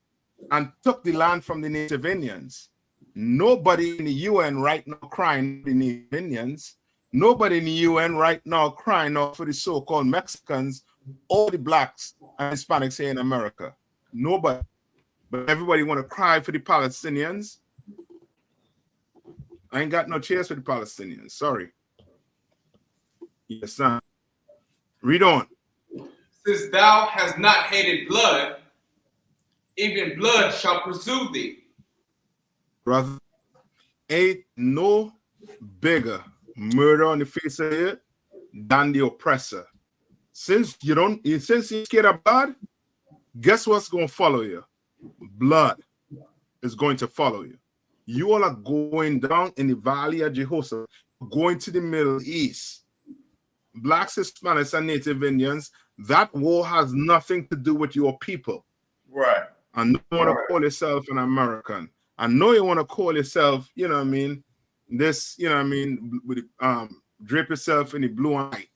and took the land from the Native Indians. Nobody in the UN right now crying for the Native Indians. Nobody in the UN right now crying out for the so-called Mexicans or the blacks and Hispanics here in America. Nobody. But everybody want to cry for the Palestinians. I ain't got no cheers for the Palestinians. Sorry. Yes, sir. Read on. Since thou hast not hated blood, even blood shall pursue thee. Brother, ain't no bigger murder on the face of it than the oppressor. Since you're scared of blood, guess what's going to follow you? Blood is going to follow you. You all are going down in the valley of Jehoshaphat, going to the Middle East. Blacks, Hispanics, and Native Indians, that war has nothing to do with your people. Right. I know you want to call yourself an American. I know you want to call yourself, you know what I mean, this, you know what I mean, with drape yourself in the blue and white,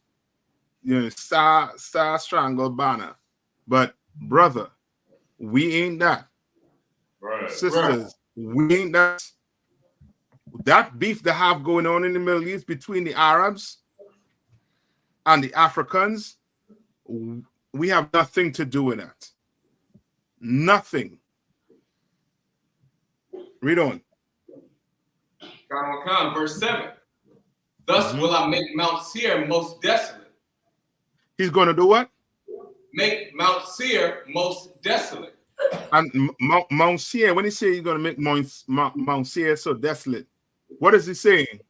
you know, star strangled banner. But brother, we ain't that. Right. Sisters, we ain't that. That beef they have going on in the Middle East between the Arabs and the Africans, we have nothing to do with that. Nothing. Read on. Verse 7. Thus will I make Mount Seir most desolate. He's going to do what? Make Mount Seir most desolate. And Mount Seir, when he say he's going to make Mount Seir so desolate, what is he saying?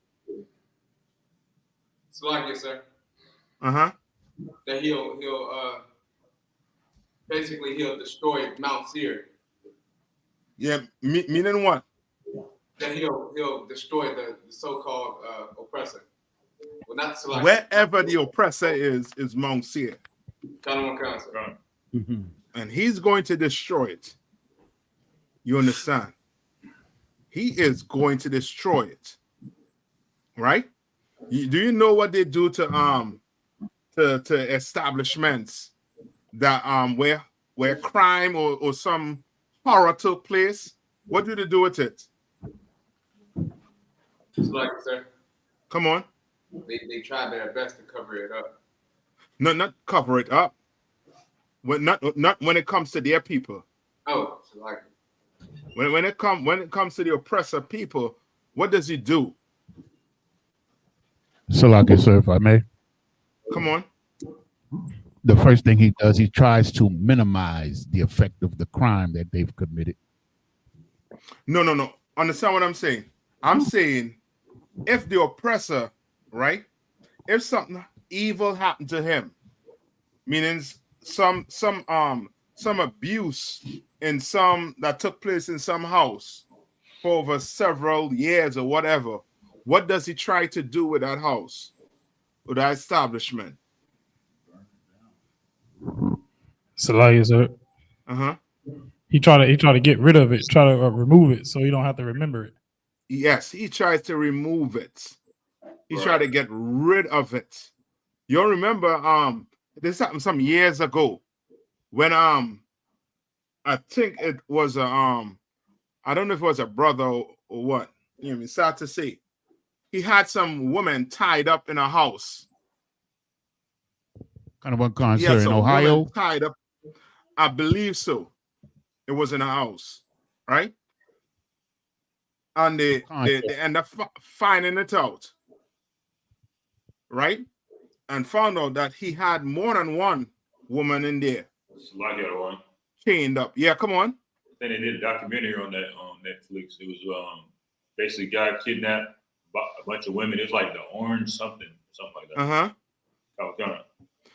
It's like it, sir. That he'll basically he'll destroy Mount Seir. Yeah, meaning what? That he'll destroy the so-called oppressor. Well, not Selachia. Wherever the oppressor is Mount Seir. And he's going to destroy it. You understand? He is going to destroy it. Right? Do you know what they do to establishments that where crime or some horror took place? What do they do with it? It's like, sir. Come on. They try their best to cover it up. not cover it up. Not when it comes to their people. Oh, like when it comes to the oppressor people, what does he do? Salaki, sir, if I may. Come on. The first thing he does, he tries to minimize the effect of the crime that they've committed. No. Understand what I'm saying? I'm saying if the oppressor, right? If something evil happened to him, meaning some abuse in some that took place in some house for over several years or whatever, what does he try to do with that house, with that establishment? Salaya, sir. He try to get rid of it, try to remove it, so you don't have to remember it. Yes, he tries to remove it. He tried to get rid of it. You'll remember this happened some years ago when I think it was a I don't know if it was a brother or what. You know what I mean? Sad to say. He had some woman tied up in a house. Kind of one concert in Ohio. Tied up. I believe so. It was in a house, right? And they end up finding it out, right? And found out that he had more than one woman in there. One. Chained up. Yeah, come on. Then they did a documentary on that on Netflix. It was basically a guy kidnapped a bunch of women. It was like the orange something like that.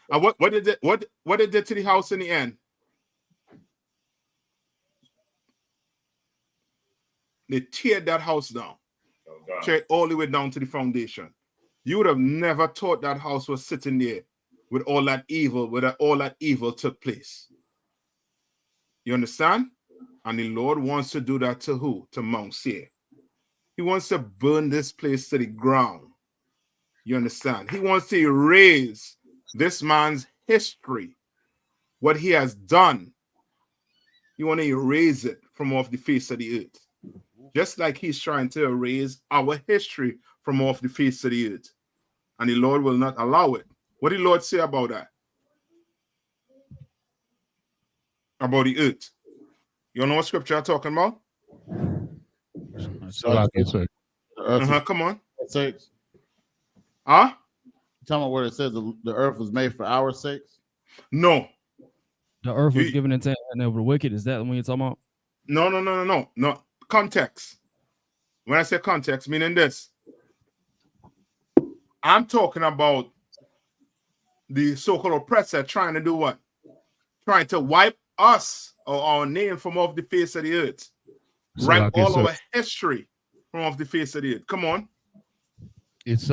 What did they do to the house in the end? They teared that house down. Teared all the way down to the foundation. You would have never thought that house was sitting there with all that evil, all that evil took place. You understand? And the Lord wants to do that to who? To Mount Seir. He wants to burn this place to the ground. You understand? He wants to erase this man's history, what he has done. You want to erase it from off the face of the earth. Just like he's trying to erase our history from off the face of the earth. And the Lord will not allow it. What did the Lord say about that? About the earth. You know what scripture I'm talking about? Come on. 6. Huh? You talking about where it says the earth was made for our sakes? No. The earth was given into over the wicked. Is that when you're talking about? No. Context. When I say context, meaning this. I'm talking about the so-called oppressor trying to do what? Trying to wipe us or our name from off the face of the earth. Wipe all our history from off the face of the earth. Come on. It's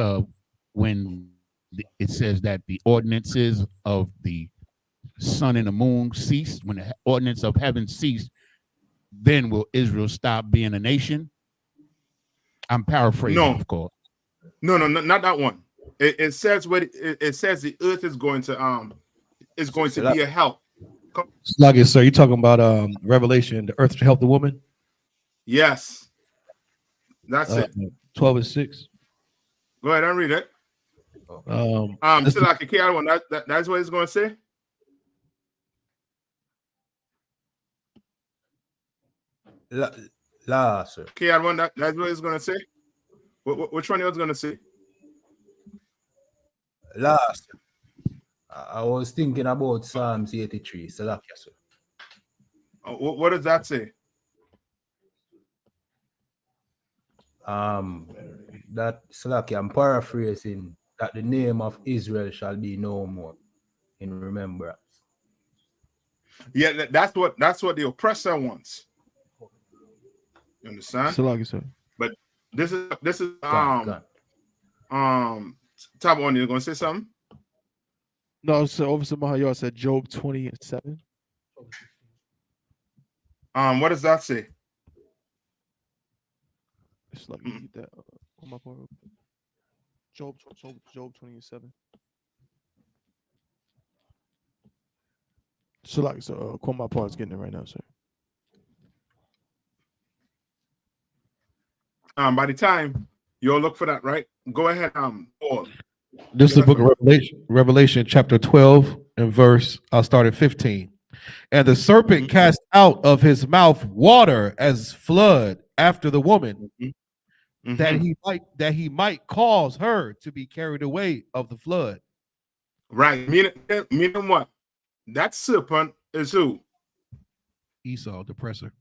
when it says that the ordinances of the sun and the moon ceased, when the ordinance of heaven ceased, then will Israel stop being a nation? I'm paraphrasing, of course. No, not that one. It says it says the earth is going to be a help. Sluggish, sir. You talking about Revelation, the earth to help the woman? Yes. That's it. 12:6. Go ahead and read it. Still like a KR one. That's what it's going to say. Sir. KR one. That's what it's going to say. Which one was going to say? Last. I was thinking about Psalms 83. Salakia, sir. What does that say? That Salakia, I'm paraphrasing, that the name of Israel shall be no more in remembrance. Yeah, that's what the oppressor wants. You understand? Salakia, sir. But this is Tabon, you're gonna say something? No, so Officer Mahayar said Job 20:7. What does that say? It's like you that on my part. Job 20:7. So like my part's getting it right now, sir. By the time you'll look for that, right? Go ahead, Paul. This is the book of Revelation chapter 12 and verse, I'll start at 15. And the serpent cast out of his mouth water as flood after the woman, that he might cause her to be carried away of the flood. Right. Meaning what? That serpent is who? Esau, the oppressor.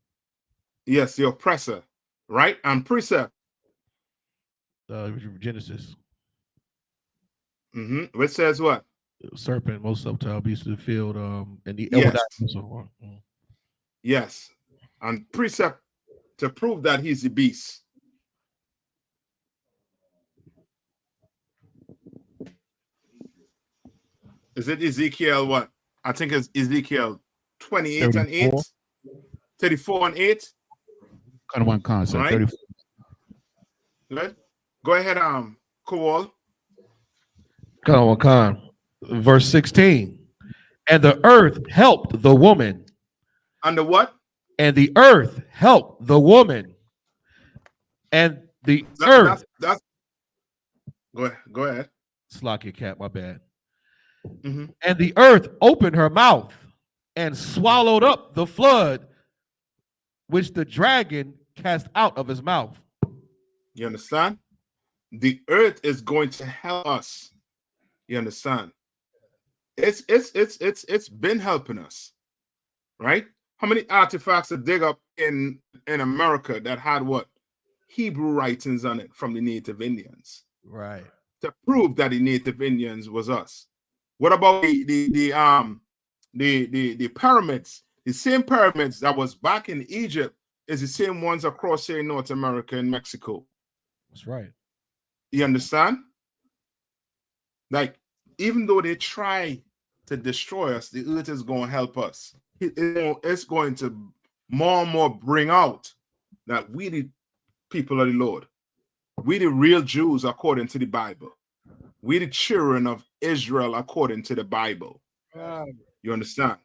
Yes, the oppressor. Right? And precept. Genesis. Which says what? Serpent, most subtle beast of the field, and the yes. and so on. Yes. And precept to prove that he's the beast. Is it Ezekiel what? I think it's Ezekiel 28 and 8. 34 and 8. Kind of one concept. Right? 34. Good. Go ahead, Kowal. Verse 16. And the earth helped the woman. And the what? And the earth helped the woman. And the earth. That's go ahead. Slack your cat, my bad. Mm-hmm. And the earth opened her mouth and swallowed up the flood which the dragon cast out of his mouth. You understand? The earth is going to help us. You understand? It's been helping us, right? How many artifacts to dig up in America that had what? Hebrew writings on it from the Native Indians, right? To prove that the Native Indians was us. What about the pyramids? The same pyramids that was back in Egypt is the same ones across here in North America and Mexico. That's right. You understand? Like, even though they try to destroy us, the earth is going to help us. It's going to more and more bring out that we the people of the Lord. We the real Jews according to the Bible. We the children of Israel according to the Bible. You understand?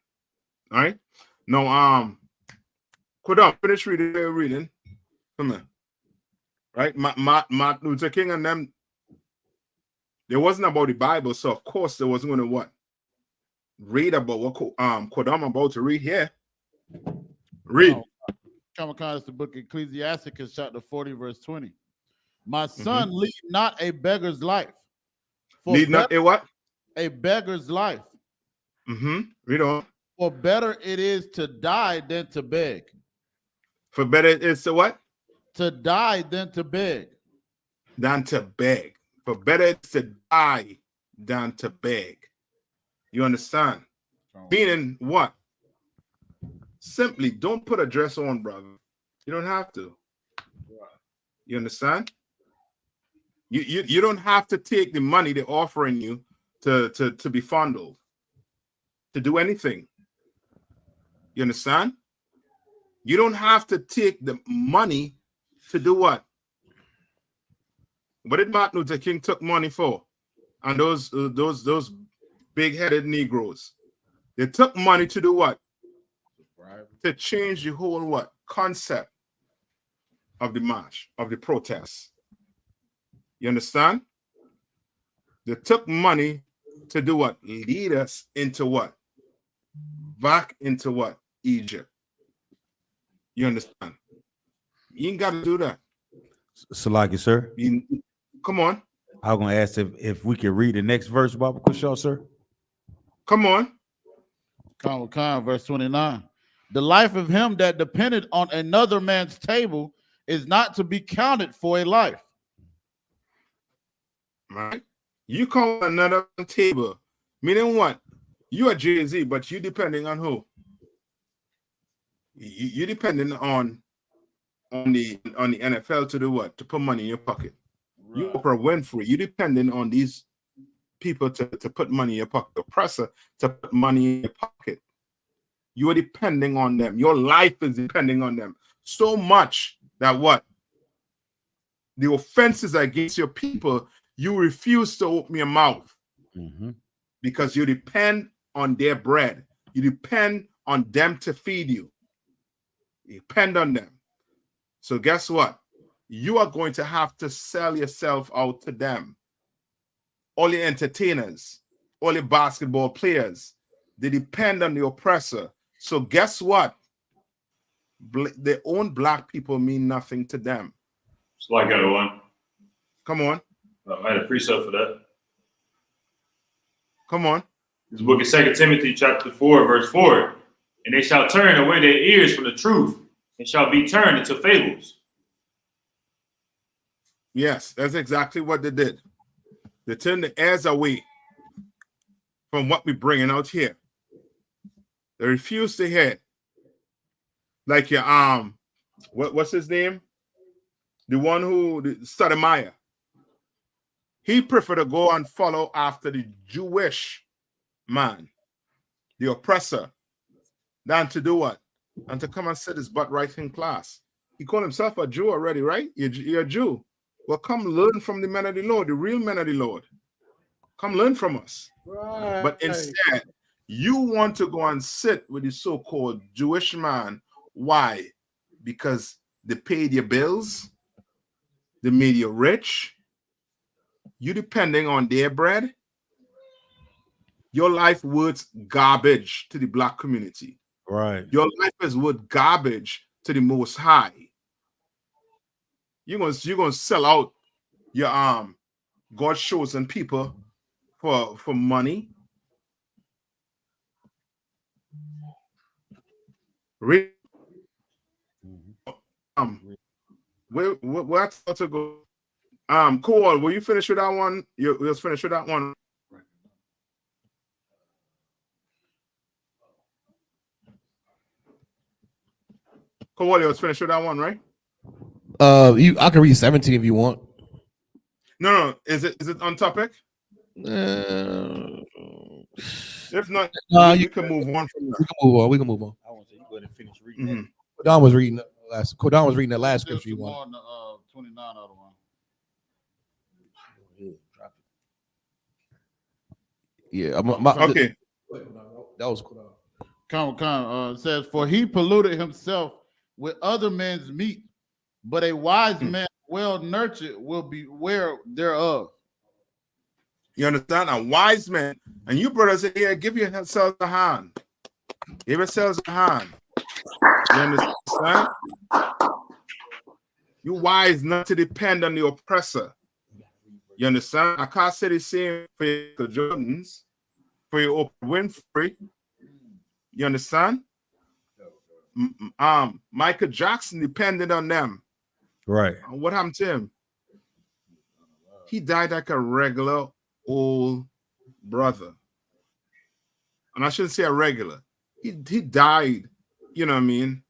All right? Now, finish reading. Come on. Right? Martin Luther King and them, it wasn't about the Bible, so of course they wasn't going to what? Read about what Kodam about to read here. Read. Comic-Con is the book Ecclesiasticus, chapter 40, verse 20. My son, lead not a beggar's life. Lead not a what? A beggar's life. Read on. For better it is to die than to beg. For better it is to what? To die than to beg. Than to beg. For better it's to die than to beg. You understand? Meaning what? Simply don't put a dress on, brother. You don't have to. You understand? You don't have to take the money they're offering you to be fondled, to do anything. You understand? You don't have to take the money to do what? What did Martin Luther King took money for? And those big-headed Negroes. They took money to do what? To change the whole what? Concept of the march, of the protest. You understand? They took money to do what? Lead us into what? Back into what? Egypt. You understand? You ain't got to do that. Salaki, sir. Come on. I was going to ask if we could read the next verse, Baba Kushaw, sir. Come on. Khan, verse 29. The life of him that depended on another man's table is not to be counted for a life. Right? You call another table, meaning what? You are Jay-Z, but you depending on who? You depending on the NFL to do what? To put money in your pocket. Right. You Oprah Winfrey. You depending on these people to put money in your pocket. The oppressor to put money in your pocket. You are depending on them. Your life is depending on them so much that what? The offenses against your people, you refuse to open your mouth because you depend on their bread. You depend on them to feed you. You depend on them. So guess what? You are going to have to sell yourself out to them all the entertainers, all the basketball players, they depend on the oppressor. So guess what? Their own black people mean nothing to them. It's like that one. Come on. I had a precept for that. Come on. This book is 2 Timothy chapter 4, verse 4. And they shall turn away their ears from the truth and shall be turned into fables. Yes, that's exactly what they did. They turned the ears away from what we're bringing out here. They refuse to hear. Like your what's his name? The one who Stoudemire. He preferred to go and follow after the Jewish man, the oppressor, than to do what? And to come and sit his butt right in class. He called himself a Jew already, right? You're a Jew. Well, come learn from the men of the Lord, the real men of the Lord. Come learn from us. Right. But instead, you want to go and sit with the so-called Jewish man. Why? Because they paid your bills, they made you rich, you depending on their bread. Your life worth garbage to the black community. Right. Your life is worth garbage to the Most High. You're gonna sell out your God's chosen people for money. Where to go? Cole, will you finish with that one? You'll finish with that one. Cole, you'll finish with that one, right? I can read 17 if you want. No. Is it on topic? If not, you can move on from that. We can move on. I want to say you go ahead and finish reading. Kodon was reading that last scripture you More wanted. on the 29 other one. Yeah, okay. That was cool. It says, for he polluted himself with other men's meat, but a wise man, well nurtured, will beware thereof. You understand? A wise man, and you brothers here, give yourselves a hand. Give yourselves a hand. You understand? You wise not to depend on the oppressor. You understand? I can't say the same for the Jordans, for your Oprah Winfrey. You understand? Michael Jackson depended on them. Right. And what happened to him? He died like a regular old brother. And I shouldn't say a regular. He died, you know what I mean?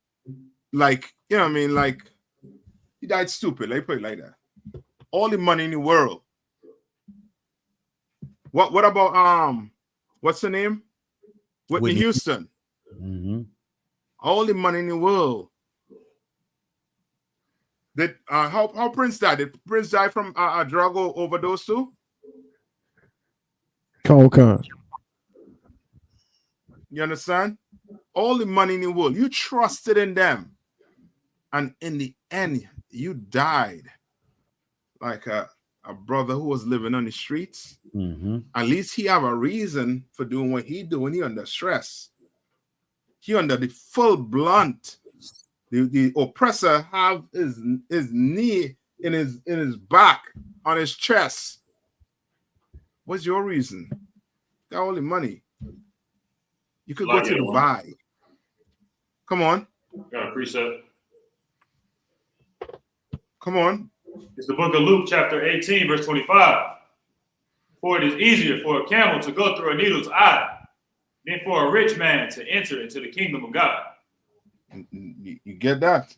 Like, you know what I mean? Like, he died stupid. Let me put it like that. All the money in the world. What about what's the name? Whitney Houston. Mm-hmm. All the money in the world. Did how Prince died? Did Prince die from a drug overdose too? Con. You understand? All the money in the world. You trusted in them. And in the end, you died like a brother who was living on the streets. Mm-hmm. At least he have a reason for doing what he doing. He under stress. He under the full blunt. The oppressor have his knee in his back, on his chest. What's your reason? Got all the money. You could go to Dubai. Come on. Got a precept. Come on. It's the book of Luke, chapter 18, verse 25. For it is easier for a camel to go through a needle's eye than for a rich man to enter into the kingdom of God. You get that?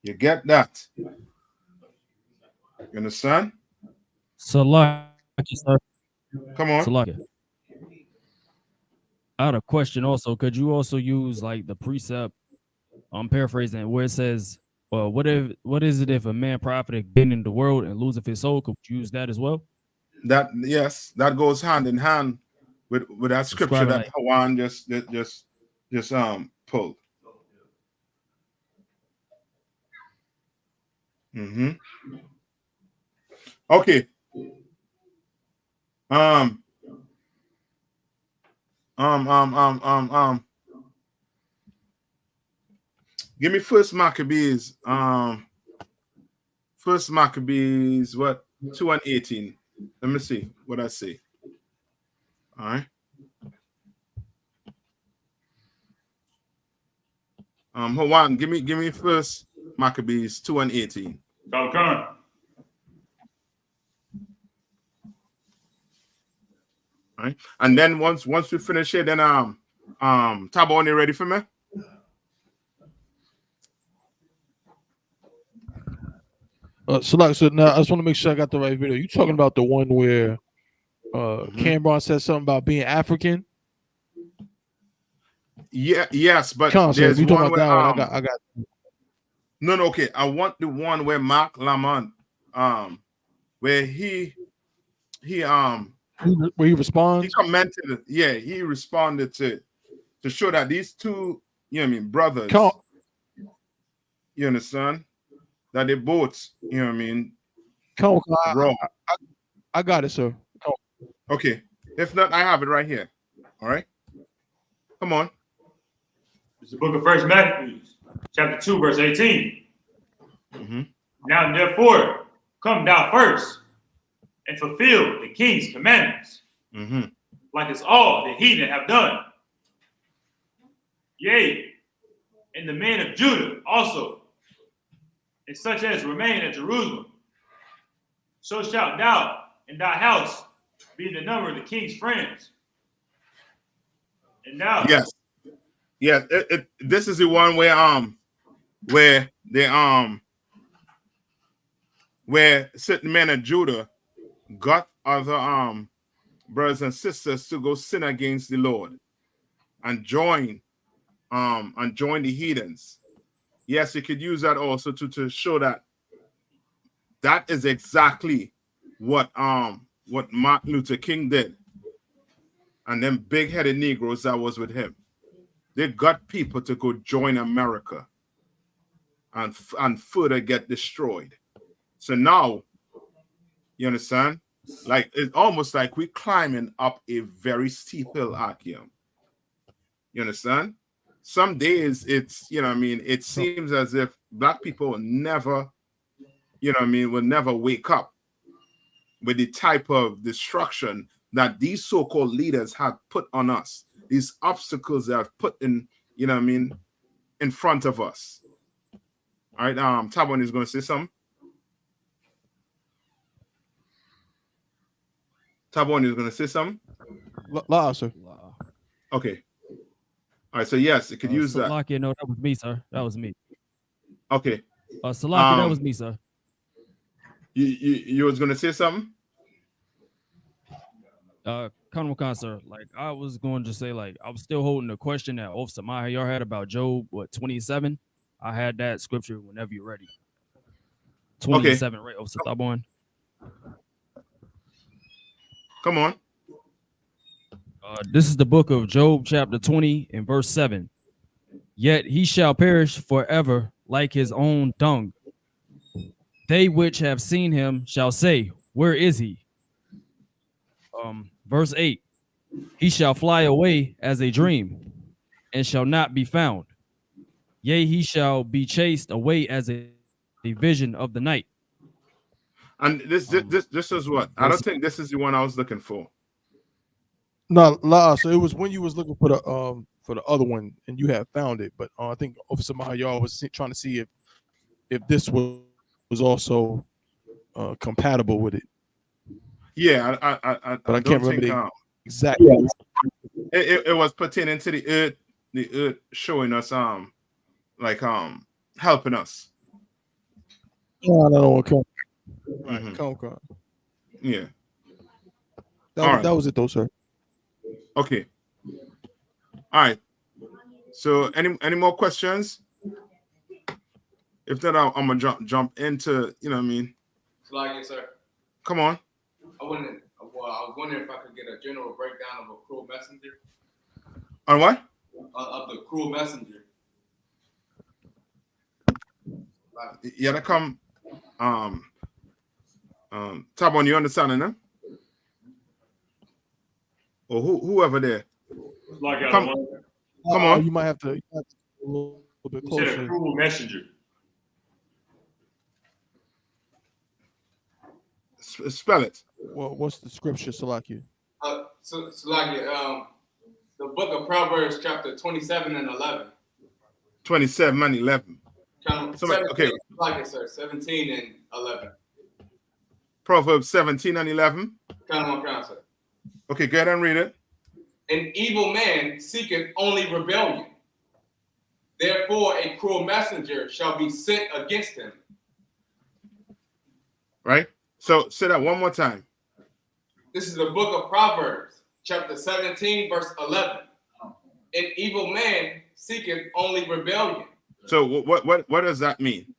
You get that? You understand? Salaki, sir. Come on. Salaki. I had a question also. Could you also use like the precept, I'm paraphrasing, where it says, what is it if a man profited gain in the world and loseth his soul? Could you use that as well? That, yes, that goes hand in hand with that scripture that Hawan just pulled. Okay. Um. Give me First Maccabees. First Maccabees. What? 2:18. Let me see what I say. All right. Hold on. Give me First Maccabees 2:18. Come, come. All right. And then once we finish it, then Tabon, you ready for me? So now I just want to make sure I got the right video. You talking about the one where Cameron said something about being African? Yeah, yes, but Concept. there's You talking one where about that one? I got. no, okay. I want the one where Mark Lamont, where he where he responds. He commented. Yeah, he responded to show that these two, you know what I mean, brothers. You understand that they both, you know what I mean. Wrong. I got it, sir. Okay. If not, I have it right here. All right. Come on. It's the book of First Matthew, chapter 2, verse 18. Now, therefore, come thou first and fulfill the king's commandments, like as all the heathen have done. Yea, and the men of Judah also, and such as remain at Jerusalem. So shalt thou and thy house be in the number of the king's friends. And now, yes, yeah. This is the one where where certain men of Judah got other brothers and sisters to go sin against the Lord and join the heathens. Yes, you could use that also to show that that is exactly what Martin Luther King did, and them big-headed Negroes that was with him. They got people to go join America and further get destroyed. So now, you understand? Like it's almost like we're climbing up a very steep hill, Akim. You understand? Some days it's, you know what I mean, it seems as if black people will never, you know what I mean, will never wake up with the type of destruction that these so-called leaders have put on us, these obstacles they have put in, you know what I mean, in front of us. All right, Tabon is going to say something. Tabon is going to say something. La, sir. Okay. All right, so yes, it could use that. Salakia, no, that was me, sir. That was me. Okay. Salakia, that was me, sir. You was going to say something? Khan, sir, like I was going to say, like I was still holding the question that Officer Mahayar had about Job, 27. I had that scripture whenever you're ready. 27, right, Officer Tabon? Come on. This is the book of Job, chapter 20, and verse 7. Yet he shall perish forever like his own dung. They which have seen him shall say, where is he? Verse 8. He shall fly away as a dream, and shall not be found. Yea, he shall be chased away as a vision of the night. And this is what? I don't think this is the one I was looking for. No, La, so it was when you was looking for the other one and you had found it, but I think Officer Mahayar was trying to see if this was also compatible with it. Yeah, but I can't remember the exact. It was pertaining to the earth showing us like helping us. No, okay. Right, come. Yeah. That was it though, sir. Okay. All right. So any more questions? If not, I'm gonna jump into, you know what I mean. Like it, sir. Come on. I was wondering if I could get a general breakdown of a cruel messenger. On what? Of the cruel messenger. Yeah, that come. Tabon, you understanding them? or whoever there. Like Come on. You might have to a little bit You said a closer. cruel messenger. Spell it. Well, what's the scripture, Salaki? So like the book of Proverbs, chapter 27 and 11. 27 and 11. Somebody, 17, okay. Like it, sir. 17 and 11. Proverbs 17 and 11. Come on, sir. Okay, go ahead and read it. An evil man seeketh only rebellion. Therefore, a cruel messenger shall be sent against him. Right? So say that one more time. This is the book of Proverbs, chapter 17, verse 11. An evil man seeketh only rebellion. So what does that mean?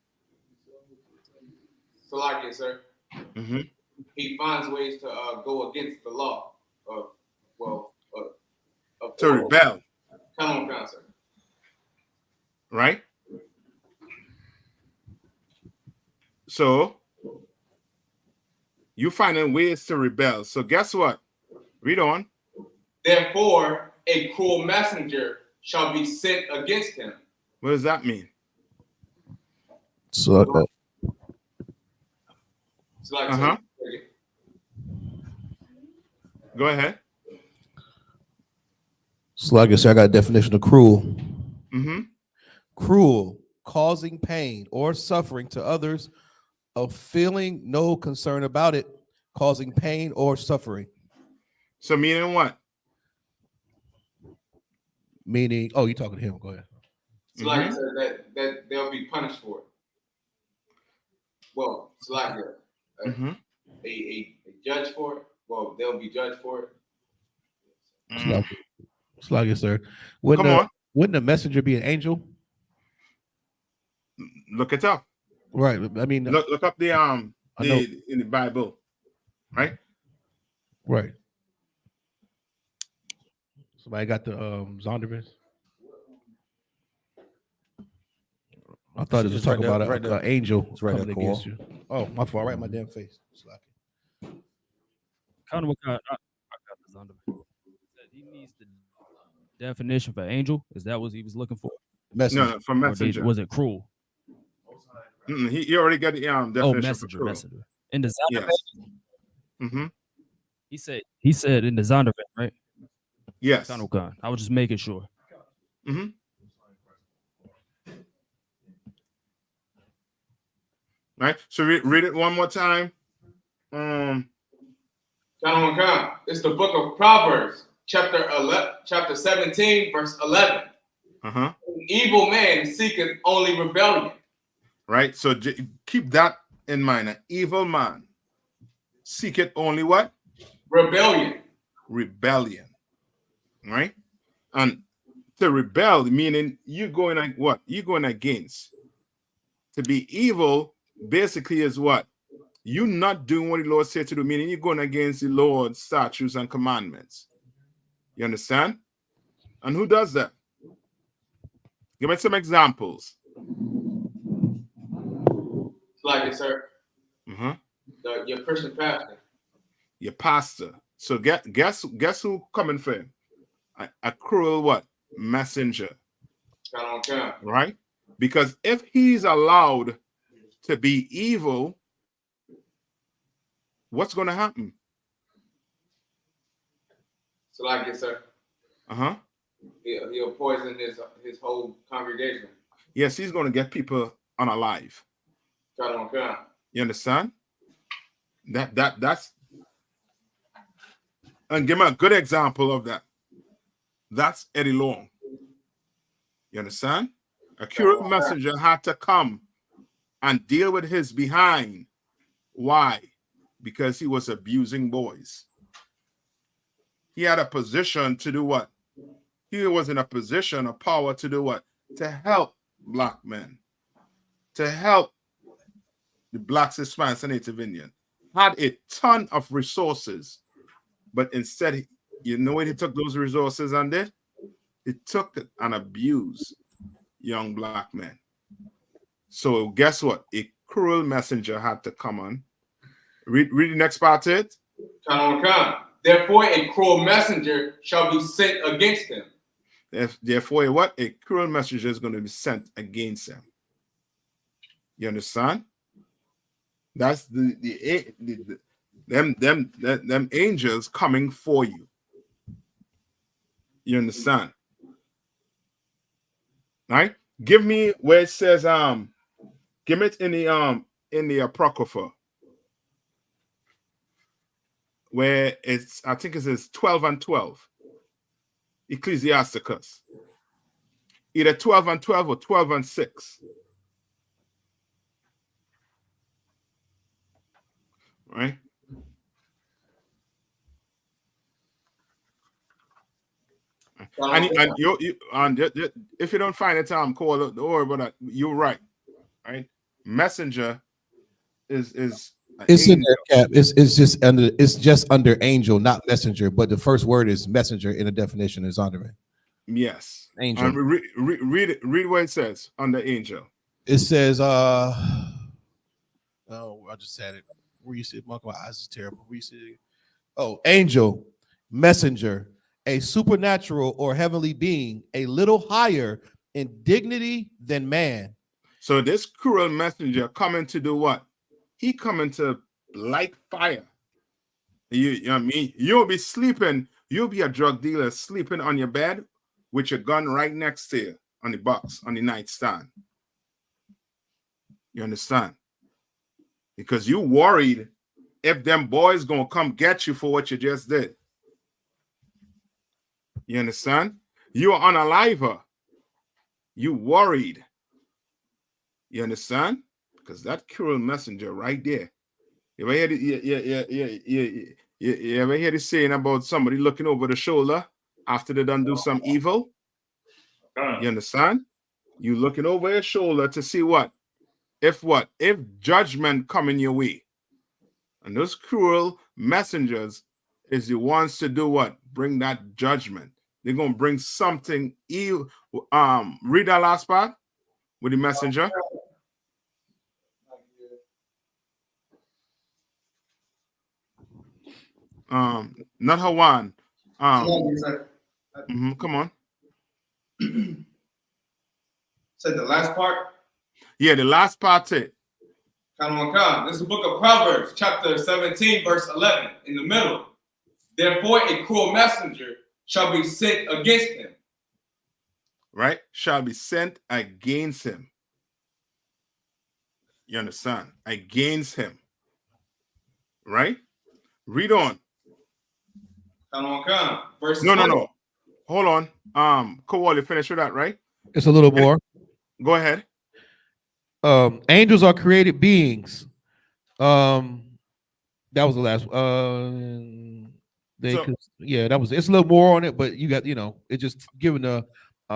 So like it, sir. Mm-hmm. He finds ways to go against the law. To rebel. Come on, sir. Right? So you finding ways to rebel. So guess what? Read on. Therefore, a cruel messenger shall be sent against him. What does that mean? So Go ahead. So like I said, I got a definition of cruel. Mm-hmm. Cruel, causing pain or suffering to others, of feeling no concern about it, causing pain or suffering. So meaning what? Meaning, oh, you're talking to him. Go ahead. So like I said, that they'll be punished for it. Well, it's like a judge for it. Well, they'll be judged for it. It's like it, sir. Wouldn't the messenger be an angel? Look it up. Right. I mean, look up the in the Bible. Right. Right. Somebody got the Zondervan. I thought it was talking about an angel coming against you. Oh, my fault. Right in my damn face. Kind of I got this under. He needs the definition for angel. Is that what he was looking for? Messenger. No, for messenger. Was it cruel? He already got the definition. Oh, messenger, for messenger. In the Zondervan. Yes. Mm-hmm. He said in the Zondervan, right? Yes. I was just making sure. Mm-hmm. Right. So read it one more time. It's the book of Proverbs, chapter 17, verse 11. Uh-huh. An evil man seeketh only rebellion. Right. So keep that in mind. An evil man seeketh only what? Rebellion. Rebellion. Right. And to rebel, meaning you're going like what? You're going against. To be evil basically is what? You're not doing what the Lord said to do, meaning you're going against the Lord's statutes and commandments. You understand? And who does that? Give me some examples. Like it, sir. Mm-hmm. Your Christian pastor. Your pastor. So guess who coming for him? A cruel what? Messenger. Right? Because if he's allowed to be evil, what's going to happen? So like it, sir. Uh-huh. He'll poison his whole congregation. Yes, he's going to get people unalive. You understand? That's and give me a good example of that. That's Eddie Long. You understand? A cruel messenger had to come and deal with his behind. Why? Because he was abusing boys. He had a position to do what? He was in a position of power to do what? To help black men. To help the blacks, Hispanics, and Native Indian. Had a ton of resources. But instead, you know what he took those resources and did? He took it and abused young black men. So guess what? A cruel messenger had to come on. Read the next part of it. Therefore, a cruel messenger shall be sent against him. Therefore, what? A cruel messenger is going to be sent against him. You understand? That's them angels coming for you. You understand? Right? Give me where it says give it in the Apocrypha, where it's, I think it says 12 and 12. Ecclesiasticus. Either 12 and 12 or 12 and 6. Right? And if you don't find it, call it. Don't worry about that. You're right. Right? Messenger is it's in there, Cap. It's just under angel, not messenger. But the first word is messenger in the definition is under it. Yes. Angel. Read what it says under angel. It says, oh, I just said it. Where you see, Mark, my eyes is terrible. Where you see, oh, angel, messenger, a supernatural or heavenly being, a little higher in dignity than man. So this cruel messenger coming to do what? He coming to light fire. You know what I mean? You'll be sleeping. You'll be a drug dealer sleeping on your bed with your gun right next to you on the box, on the nightstand. You understand? Because you worried if them boys gonna come get you for what you just did. You understand? You are unaliver. You worried. You understand? Because that cruel messenger right there. You ever hear the saying about somebody looking over the shoulder after they done do some evil? You understand? You looking over your shoulder to see what? If judgment coming your way. And those cruel messengers is the ones to do what? Bring that judgment. They're gonna bring something evil. Read that last part with the messenger. Not Hawan. Come on. Said the last part? Yeah, the last part. This is the book of Proverbs, chapter 17, verse 11, in the middle. Therefore, a cruel messenger shall be sent against him. Right? Shall be sent against him. You understand? Against him. Right? Read on. Verse No. 12. Hold on. Kowal, you finished with that, right? It's a little more. Go ahead. Angels are created beings. That was the last. That was. It's a little more on it, but you got, it just giving the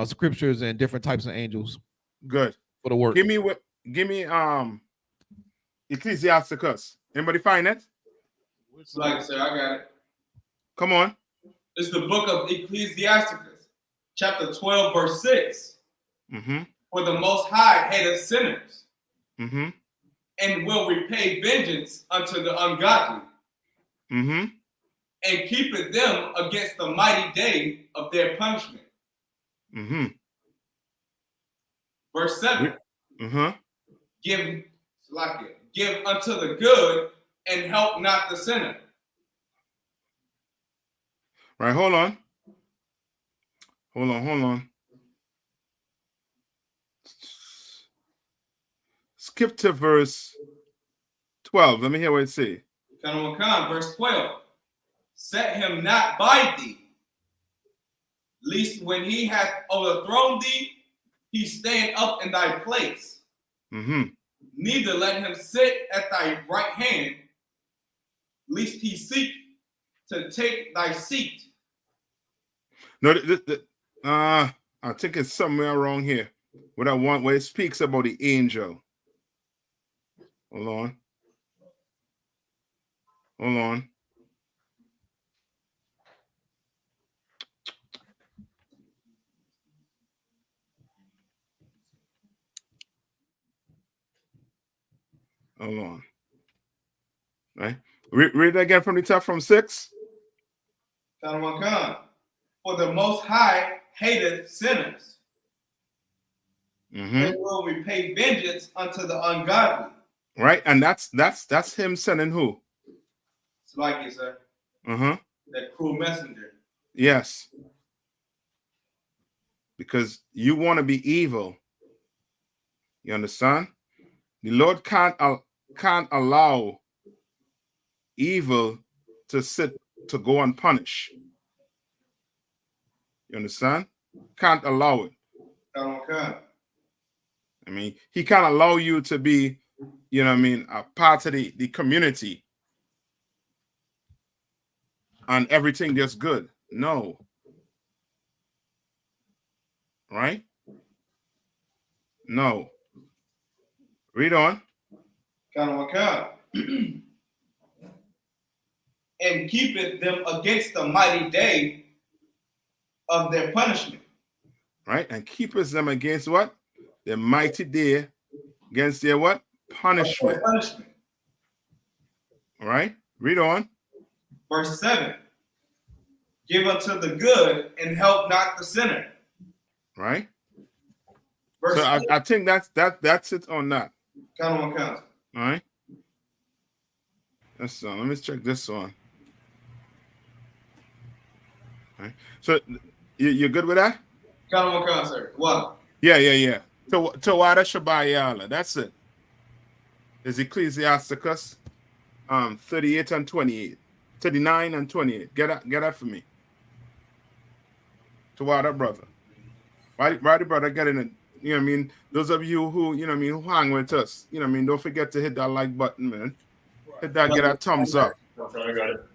scriptures and different types of angels. Good for the work. Give me Ecclesiasticus. Anybody find it? Like I said, I got it. Come on. It's the book of Ecclesiasticus, chapter 12, verse 6. For the Most High hateth sinners, and will repay vengeance unto the ungodly, and keepeth them against the mighty day of their punishment. Verse 7. Give unto the good and help not the sinner. Right, hold on. Skip to verse 12. Let me hear what it says. Verse 12. Set him not by thee, lest when he hath overthrown thee, he stand up in thy place. Neither let him sit at thy right hand, lest he seek to take thy seat. No, I think it's somewhere wrong here. What I want, where it speaks about the angel. Hold on. Right. Read it again from the top, from 6. For the Most High hated sinners. They will repay vengeance unto the ungodly. Right, and that's him sending who? It's like it, sir. That cruel messenger. Yes. Because you want to be evil. You understand? The Lord can't allow evil to go unpunished. You understand? Can't allow it. I mean, he can't allow you to be, you know what I mean, a part of the community and everything just good. No. Right? No. Read on. And keepeth them against the mighty day of their punishment. Right? And keepeth them against what? The mighty day, against their what? Punishment. All right? Read on. Verse 7. Give unto the good and help not the sinner. Right? Verse so I think that's it on that. Count. All right. That's let me check this one. All right. So you're good with that? Count, sir. What? Yeah. Tawada Shabayala. That's it. Is Ecclesiasticus 38 and 28. 39 and 28. Get that for me. Tawada, brother. Right, brother, get in it. You know what I mean? Those of you who, you know what I mean, who hang with us, you know what I mean, don't forget to hit that like button, man. Hit that, get that thumbs up. I got it.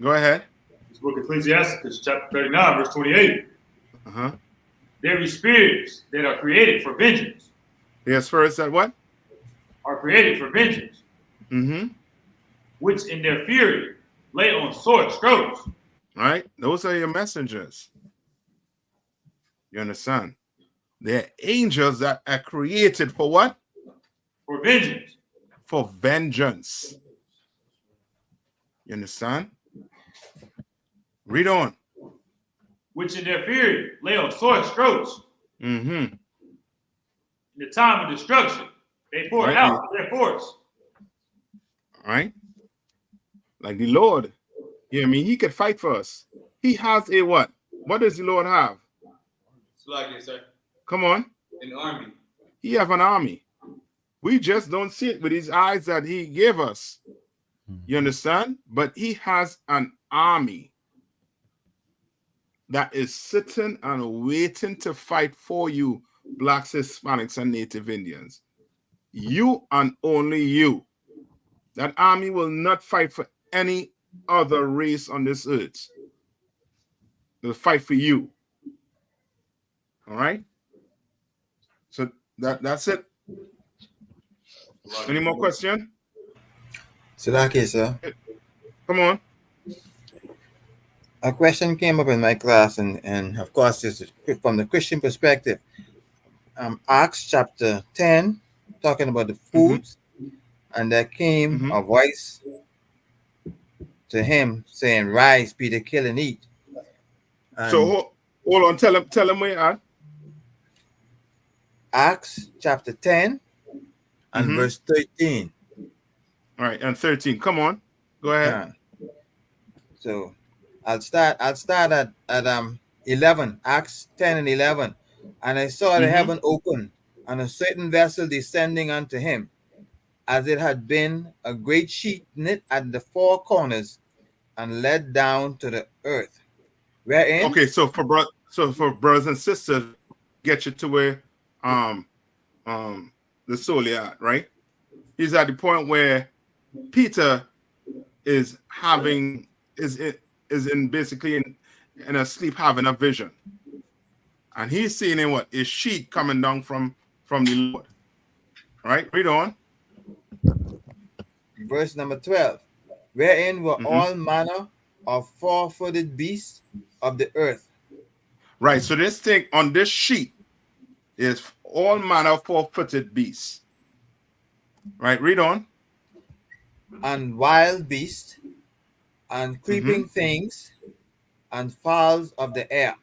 Go ahead. This book of Ecclesiasticus, chapter 39, verse 28. There be spirits that are created for vengeance. Yes, first that what? Are created for vengeance. Which in their fury lay on sword strokes. Right? Those are your messengers. You understand? They're angels that are created for what? For vengeance. For vengeance. You understand? Read on. Which in their fury lay on sword strokes. In the time of destruction, they pour out their force. Right? Like the Lord. Yeah, I mean, he could fight for us. He has a what? What does the Lord have? It's like it, sir. Come on. An army. He have an army. We just don't see it with his eyes that he gave us. You understand? But he has an army that is sitting and waiting to fight for you, blacks, Hispanics, and Native Indians. You and only you. That army will not fight for any other race on this earth. They'll fight for you. All right? So that's it. Any more question? So like it, sir. Come on. A question came up in my class, and of course, it's from the Christian perspective. Acts chapter 10, talking about the foods, and there came a voice to him saying, "Rise, Peter, kill and eat." And so hold on, tell him where you're at. Acts chapter 10 and verse 13. All right, and 13. Come on, go ahead. So I'll start at 11. Acts 10 and 11. And I saw the heaven open, and a certain vessel descending unto him, as it had been a great sheet knit at the four corners, and led down to the earth. Wherein? Okay, so for brothers and sisters, get you to where the soul is at, right? He's at the point where Peter is basically in a sleep, having a vision, and he's seeing in what is sheet coming down from the Lord. Right? Read on. Verse number 12. Wherein were all manner of four-footed beasts of the earth. Right. So this thing on this sheet is all manner of four-footed beasts. Right. Read on. And wild beasts, and creeping things and fowls of the air.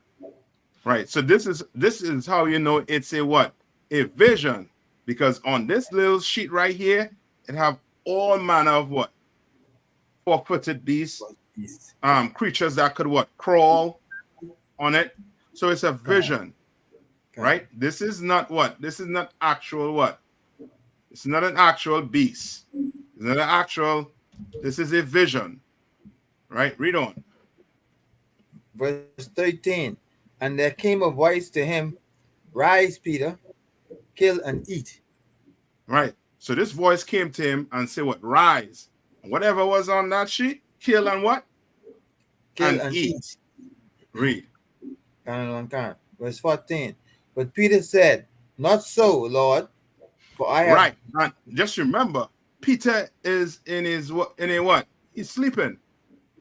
Right. So this is how you know it's a what? A vision. Because on this little sheet right here, it have all manner of what? Four-footed beasts, creatures that could what? Crawl on it. So it's a vision. Right? This is not what? This is not actual what? It's not an actual beast. It's not an actual, this is a vision. Right? Read on. Verse 13. And there came a voice to him, Rise, Peter, kill and eat. Right. So this voice came to him and said, what? Rise. Whatever was on that sheet, kill and what? Kill and eat. Read. Verse 14. But Peter said, Not so, Lord, for I have... Right. And just remember, Peter is in a what? He's sleeping.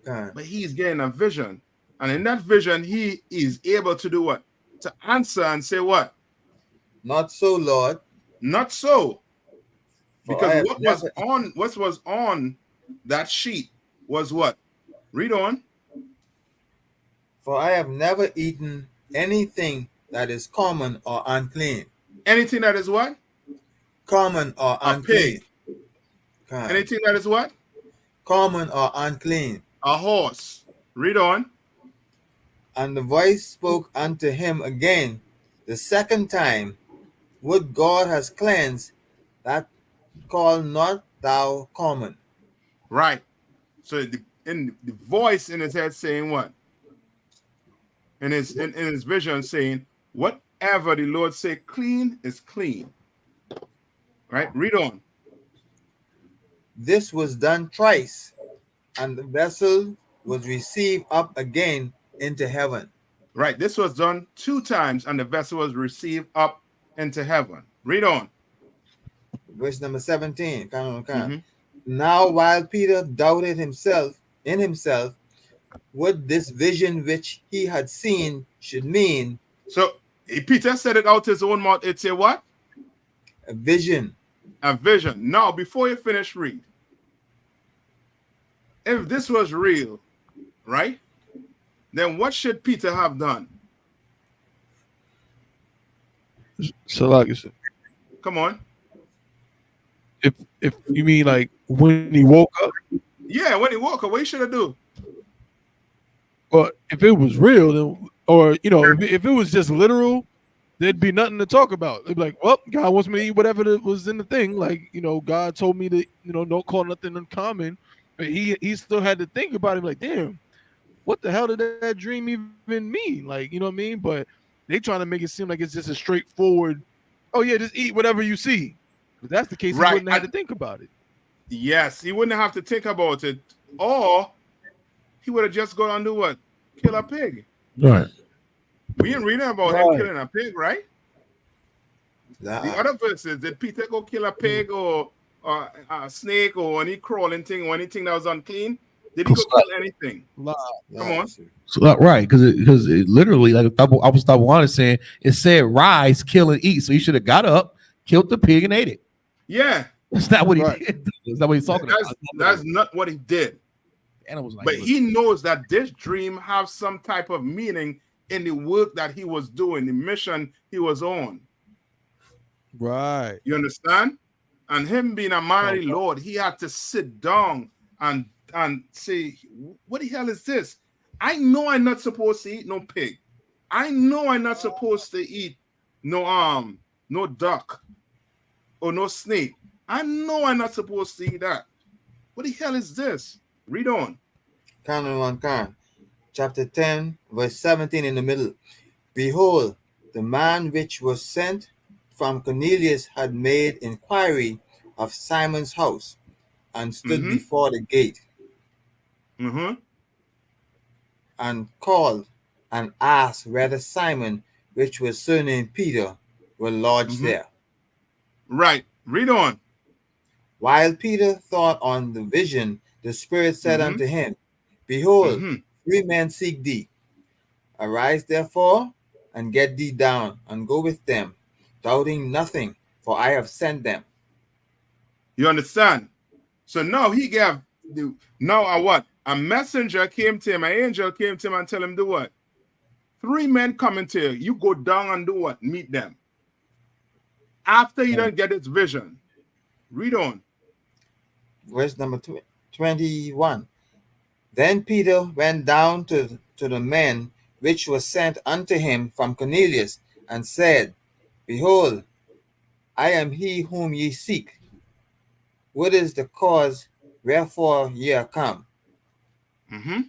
But he's getting a vision. And in that vision, he is able to do what? To answer and say what? Not so, Lord. Not so. Because what never... was on that sheet was what? Read on. For I have never eaten anything that is common or unclean. Anything that is what? Common or unclean. A pig. Anything that is what? Common or unclean. A horse. Read on. And the voice spoke unto him again the second time, Would God has cleansed, that call not thou common. Right. So in the voice in his head saying what? In his vision saying, whatever the Lord say clean is clean. Right? Read on. This was done thrice, and the vessel was received up again into heaven. Right. This was done 2 times, and the vessel was received up into heaven. Read on. Verse number 17. Now while Peter doubted in himself, what this vision which he had seen should mean. So Peter said it out his own mouth. It's a what? A vision. A vision. Now, before you finish, read. If this was real, right? Then what should Peter have done? So like, come on. If you mean like when he woke up? Yeah, when he woke up, what he should have do? Well, if it was real, then, or you know, if it was just literal, there'd be nothing to talk about. It'd be like, well, God wants me to eat whatever was in the thing. Like, you know, God told me to, you know, don't call nothing uncommon. But he still had to think about it. Like, damn, what the hell did that dream even mean? Like, you know what I mean? But they trying to make it seem like it's just a straightforward, oh yeah, just eat whatever you see. If that's the case, he wouldn't have to think about it. Yes, he wouldn't have to think about it. Or he would have just gone and do what? Kill a pig. Right. We ain't reading about him killing a pig, right? The other verses, did Peter go kill a pig or a snake or any crawling thing or anything that was unclean? Did he go kill anything? Come on. So right, because it literally, like I was saying, it said rise, kill, and eat. So he should have got up, killed the pig, and ate it. Yeah. That's not what he did. That's not what he's talking about. That's not what he did. And it was like, but he knows that this dream has some type of meaning in the work that he was doing, the mission he was on. Right. You understand? And him being a mighty Lord, he had to sit down and say, what the hell is this? I know I'm not supposed to eat no pig. I know I'm not supposed to eat no duck or no snake. I know I'm not supposed to eat that. What the hell is this? Read on. Chapter 10, verse 17 in the middle. Behold, the man which was sent from Cornelius had made inquiry of Simon's house and stood before the gate and called and asked whether Simon, which was surnamed Peter, were lodged there. Right. Read on. While Peter thought on the vision, the Spirit said unto him, Behold, 3 men seek thee. Arise therefore, and get thee down, and go with them, doubting nothing, for I have sent them. You understand? So now he gave a A messenger came to him, an angel came to him and tell him, do what? 3 men coming to you. You go down and do what? Meet them. After you don't get its vision. Read on. Verse number 21. Then Peter went down to the men which were sent unto him from Cornelius, and said, Behold, I am he whom ye seek. What is the cause wherefore ye are come?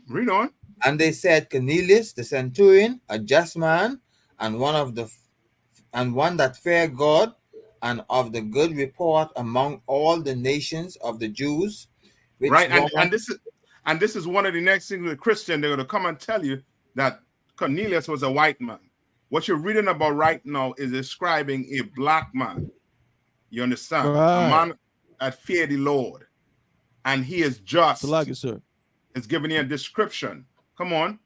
Read on. And they said, Cornelius the centurion, a just man, and one that feared God, and of the good report among all the nations of the Jews. Which right, and this is one of the next things with Christian. They're going to come and tell you that Cornelius was a white man. What you're reading about right now is describing a black man. You understand? Right. A man that feared the Lord, and he is just. So like it, sir. It's giving you a description. Come on.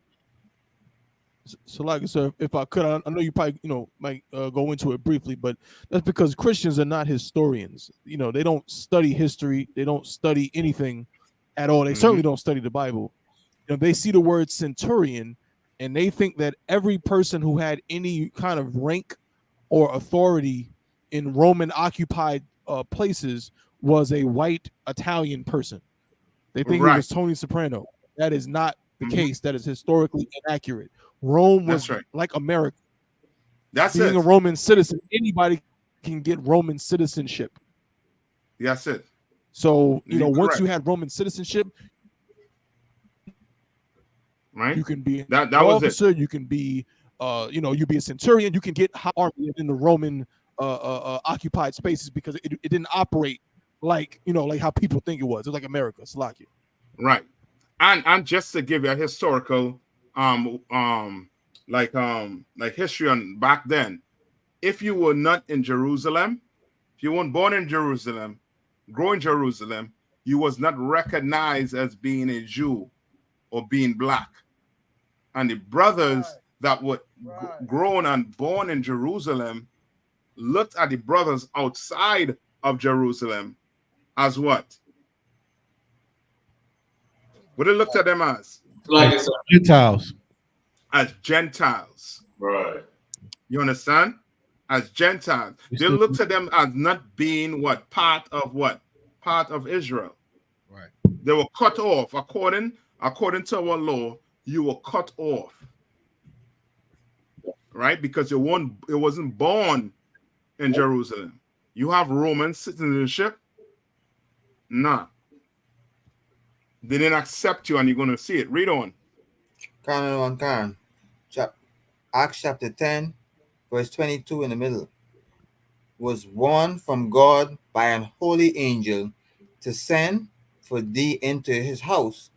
So like it, sir, if I could, I know you probably might go into it briefly, but that's because Christians are not historians. They don't study history. They don't study anything at all. They certainly don't study the Bible. They see the word centurion, and they think that every person who had any kind of rank or authority in Roman occupied places was a white Italian person. They think it was Tony Soprano. That is not the case. That is historically inaccurate. Rome was like America. That's Being a Roman citizen, anybody can get Roman citizenship. That's it. So, once you had Roman citizenship, right? You can be that an was officer, it. you can be you be a centurion, you can get high army in the Roman occupied spaces, because it didn't operate like how people think it was. It's like America, Slovakia. Right. And just to give you a historical like history on back then, if you were not in Jerusalem, if you weren't born in Jerusalem, grow in Jerusalem, you was not recognized as being a Jew or being black. And the brothers that were grown and born in Jerusalem looked at the brothers outside of Jerusalem as what? What they looked at them as? Like Gentiles. As Gentiles. Right. You understand? As Gentiles. They looked at them as not being what? Part of what? Part of Israel. Right. They were cut off. According to our law, you were cut off. Right? Because it wasn't born in Jerusalem. You have Roman citizenship? Nah. They didn't accept you, and you're going to see it. Read on. Acts chapter 10, verse 22 in the middle. Was warned from God by an holy angel to send for thee into his house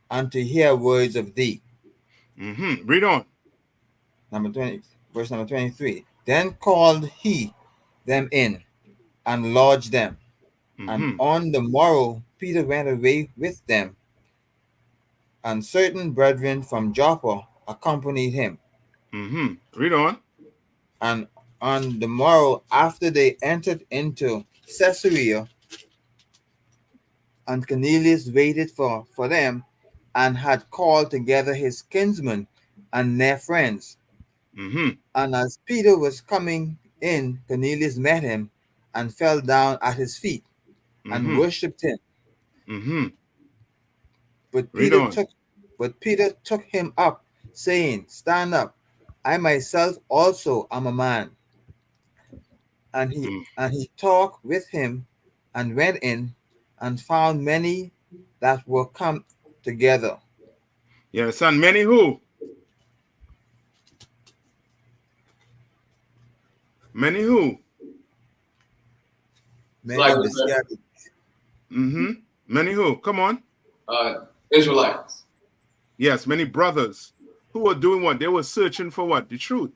and to hear words of thee. Read on. Verse number 23. Then called he them in and lodged them. And on the morrow, Peter went away with them, and certain brethren from Joppa accompanied him. Read on. And on the morrow, after they entered into Caesarea, and Cornelius waited for them, and had called together his kinsmen and their friends. And as Peter was coming in, Cornelius met him and fell down at his feet and worshipped him. But Peter took him up, saying, Stand up, I myself also am a man. And he talked with him and went in and found many that were come together. You understand? Many who? Many who? Many of the scattered. Many who? Come on. Israelites. Yes, many brothers who were doing what? They were searching for what? The truth.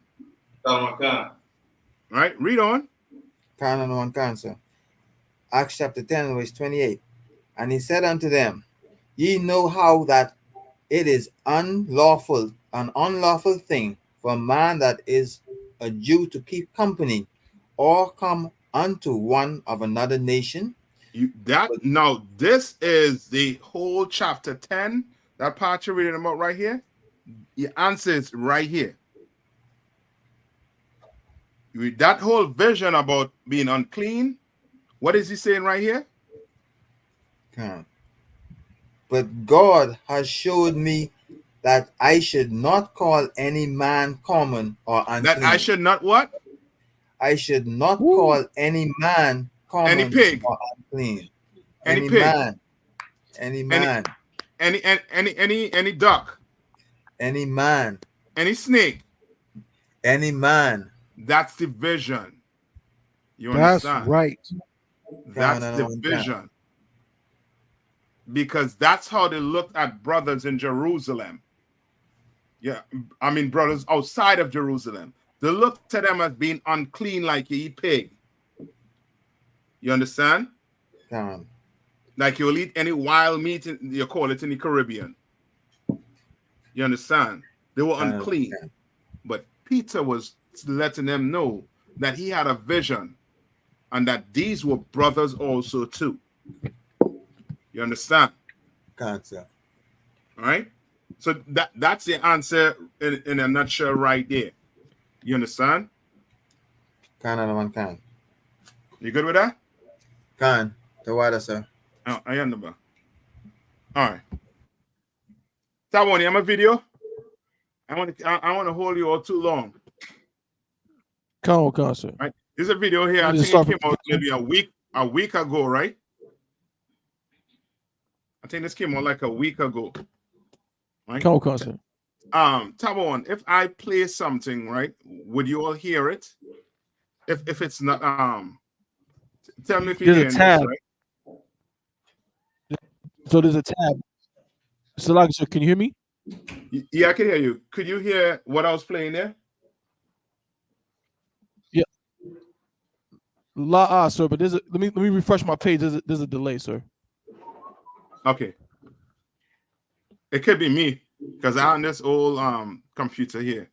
Right? Read on. Acts chapter 10, verse 28. And he said unto them, Ye know how that it is an unlawful thing for a man that is a Jew to keep company or come unto one of another nation. Now, this is the whole chapter 10 That part you're reading about right here, the answer is right here. With that whole vision about being unclean, what is he saying right here? But God has showed me that I should not call any man common or unclean. That I should not what? I should not call any man common any pig or unclean. Any pig. Man. Any man. Any duck. Any man. Any snake. Any man. That's the vision. You That's understand? right. That's the vision. Because that's how they looked at brothers in Jerusalem. Yeah, I mean brothers outside of Jerusalem. They looked at them as being unclean like you eat pig. You understand? Like you'll eat any wild meat, you call it in the Caribbean. You understand? They were unclean. But Peter was letting them know that he had a vision and that these were brothers also too. You understand? All right? So that's the answer in a nutshell right there. You understand? You good with that? The water, sir. Oh, I understand. All right. That one, I'm a video. I want to hold you all too long. Come on, sir. Right. There's a video here. I think it came out maybe a week ago, right? I think this came out like a week ago. Right? Come on, sir. Tabon, if I play something, right, would you all hear it? If it's not tell me if you hear this, right? So there's a tab. So like, so can you hear me? Yeah, I can hear you. Could you hear what I was playing there? Yeah. Sir, but there's a let me refresh my page. There's a delay, sir. Okay. It could be me because I'm on this old computer here.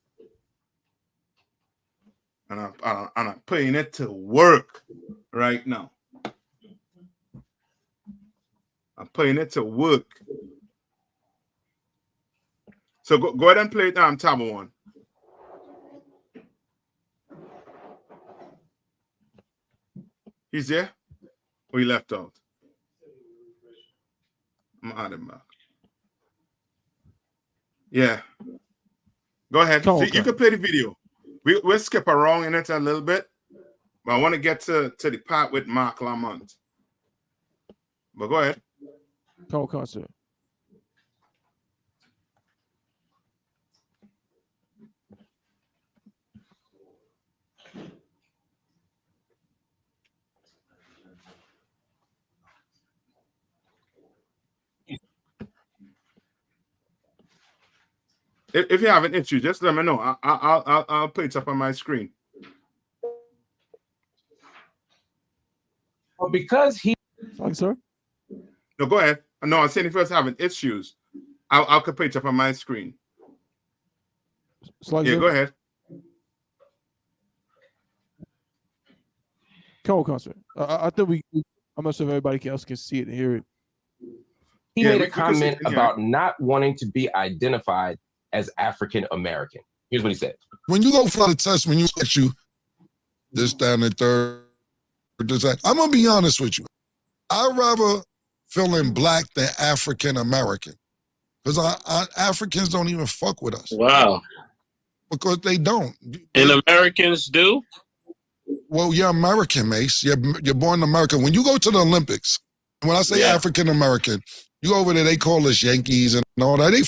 And I'm putting it to work right now. I'm putting it to work. So go ahead and play it tab one. He's there? Or he left out? I'm out of back. Yeah. Go ahead. So you can play the video. We'll skip around in it a little bit. But I want to get to the part with Mark Lamont. But go ahead. Come on, sir. If you have an issue, just let me know. I'll put it up on my screen. Well, because he. Sorry, sir. No, go ahead. No, I'm saying if you're having issues, I'll put it up on my screen. Sorry, yeah, sir. go ahead. Come on, sir. I think I'm not sure if everybody else can see it and hear it. He made a comment about not wanting to be identified as African American. Here's what he said. When you go for the test, when you get you this, that, and the third, this, that, I'm going to be honest with you. I'd rather feeling black than African American. Because Africans don't even fuck with us. Wow. Because they don't. And Americans do? Well, you're American, Mace. You're born in America. When you go to the Olympics, when I say African American, you go over there, they call us Yankees and all that. They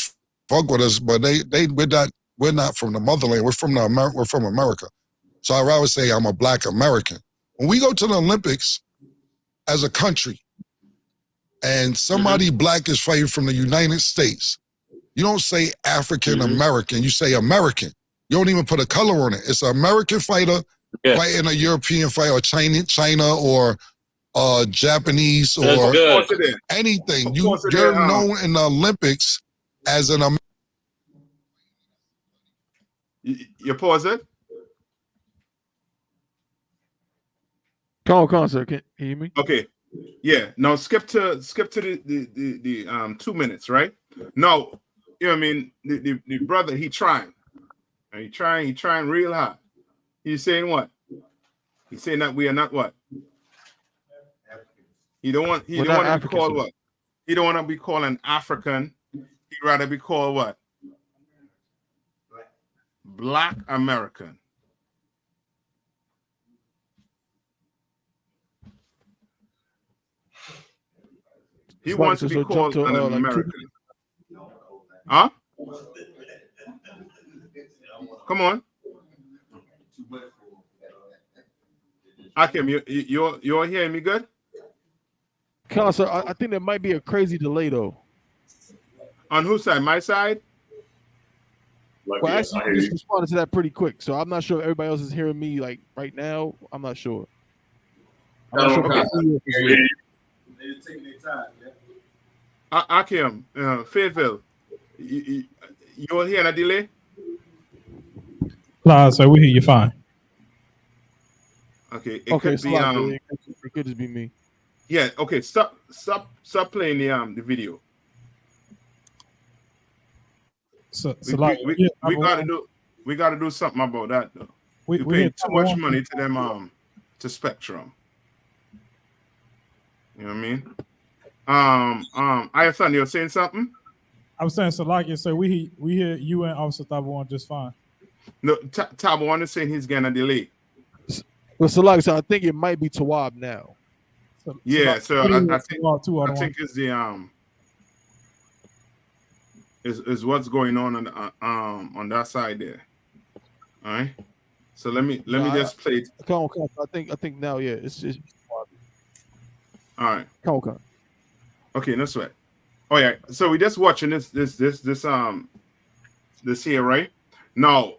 fuck with us, but we're not from the motherland. We're from America. So I'd rather say I'm a black American. When we go to the Olympics as a country and somebody black is fighting from the United States, you don't say African American, you say American. You don't even put a color on it. It's an American fighter fighting a European fighter or China or Japanese or anything. You're known in the Olympics as an American. You pause it? Come on, sir. Can you hear me? Okay. Yeah. Now skip to the 2 minutes, right? No, you know what I mean? The brother, he trying. He trying real hard. He's saying what? He's saying that we are not what? He don't want to be called what? He don't want to be called an African. He'd rather be called what? Black American. He wants to be called an American. Huh? Come on. Akim, you're hearing me good? Sir, I think there might be a crazy delay though. On whose side? My side? Well, actually, you just responded to that pretty quick, so I'm not sure if everybody else is hearing me like right now. I'm not sure. Akim, Fayetteville, you're hearing a delay? Nah, so we hear you fine. Okay, it could be it could just be me. Yeah, okay, stop playing the video. So we gotta do something about that though. We pay too much money to them to Spectrum. You know what I mean? I.S.U.P.K, you're saying something? I was saying, Salakia, so we hear you and Officer Tabawan just fine. No, Tabawan is saying he's getting a delay. Well, Salakia, so I think it might be Tawab now. Yeah, so I think it's the is what's going on that side there. All right. So let me just play it. Come on. I think now, yeah, it's all right. Come on. Okay, no sweat. Oh yeah. So we just watching this here, right? Now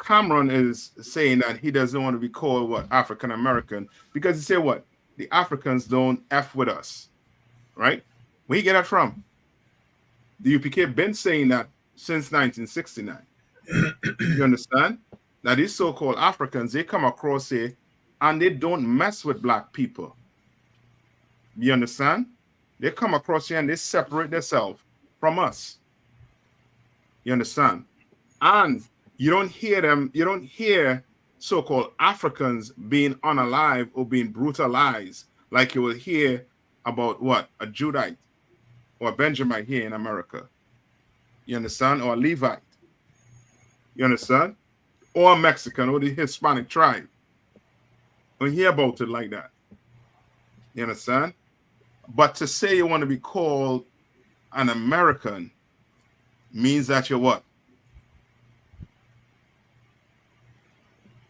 Cameron is saying that he doesn't want to be called what African American because he said what the Africans don't F with us, right? Where you get that from? The U.P.K been saying that since 1969. You understand? Now these so-called Africans, they come across here and they don't mess with black people. You understand? They come across here and they separate themselves from us. You understand? And you don't hear so-called Africans being unalive or being brutalized like you will hear about what? A Judite or a Benjamite here in America. You understand? Or a Levite. You understand? Or a Mexican or the Hispanic tribe. Don't hear about it like that. You understand? But to say you want to be called an American means that you're what?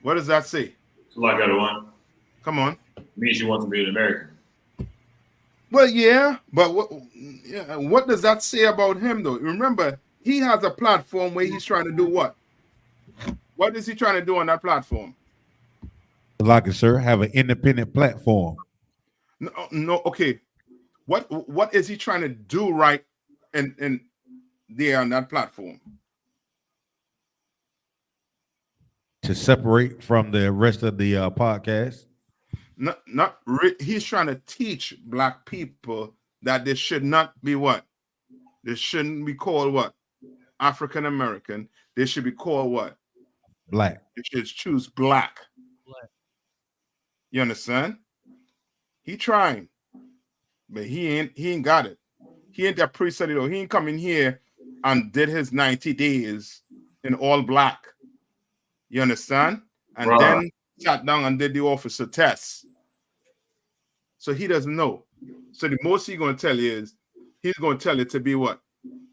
What does that say? Like other one. Come on. Means you want to be an American. Well, yeah, but what does that say about him, though? Remember, he has a platform where he's trying to do what? What is he trying to do on that platform? Like it, sir, have an independent platform. No, okay. What is he trying to do right and there on that platform? To separate from the rest of the podcast? He's trying to teach black people that they should not be what? They shouldn't be called what? African American. They should be called what? Black. They should choose black. You understand? He trying, but he ain't got it. He ain't that priest though. He ain't coming here and did his 90 days in all black. You understand? And then sat down and did the officer test. So he doesn't know. So the most he's going to tell you is he's going to tell you to be what?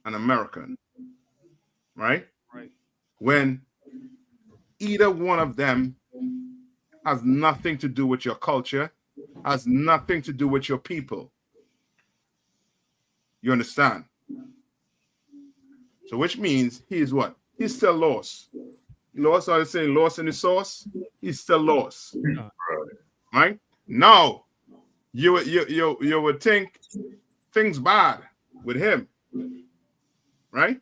An American. Right? When either one of them has nothing to do with your culture, has nothing to do with your people. You understand? So which means he's what? He's still lost. Lost, I was saying lost in the sauce. He's still lost. Right? Now, you would think things bad with him. Right?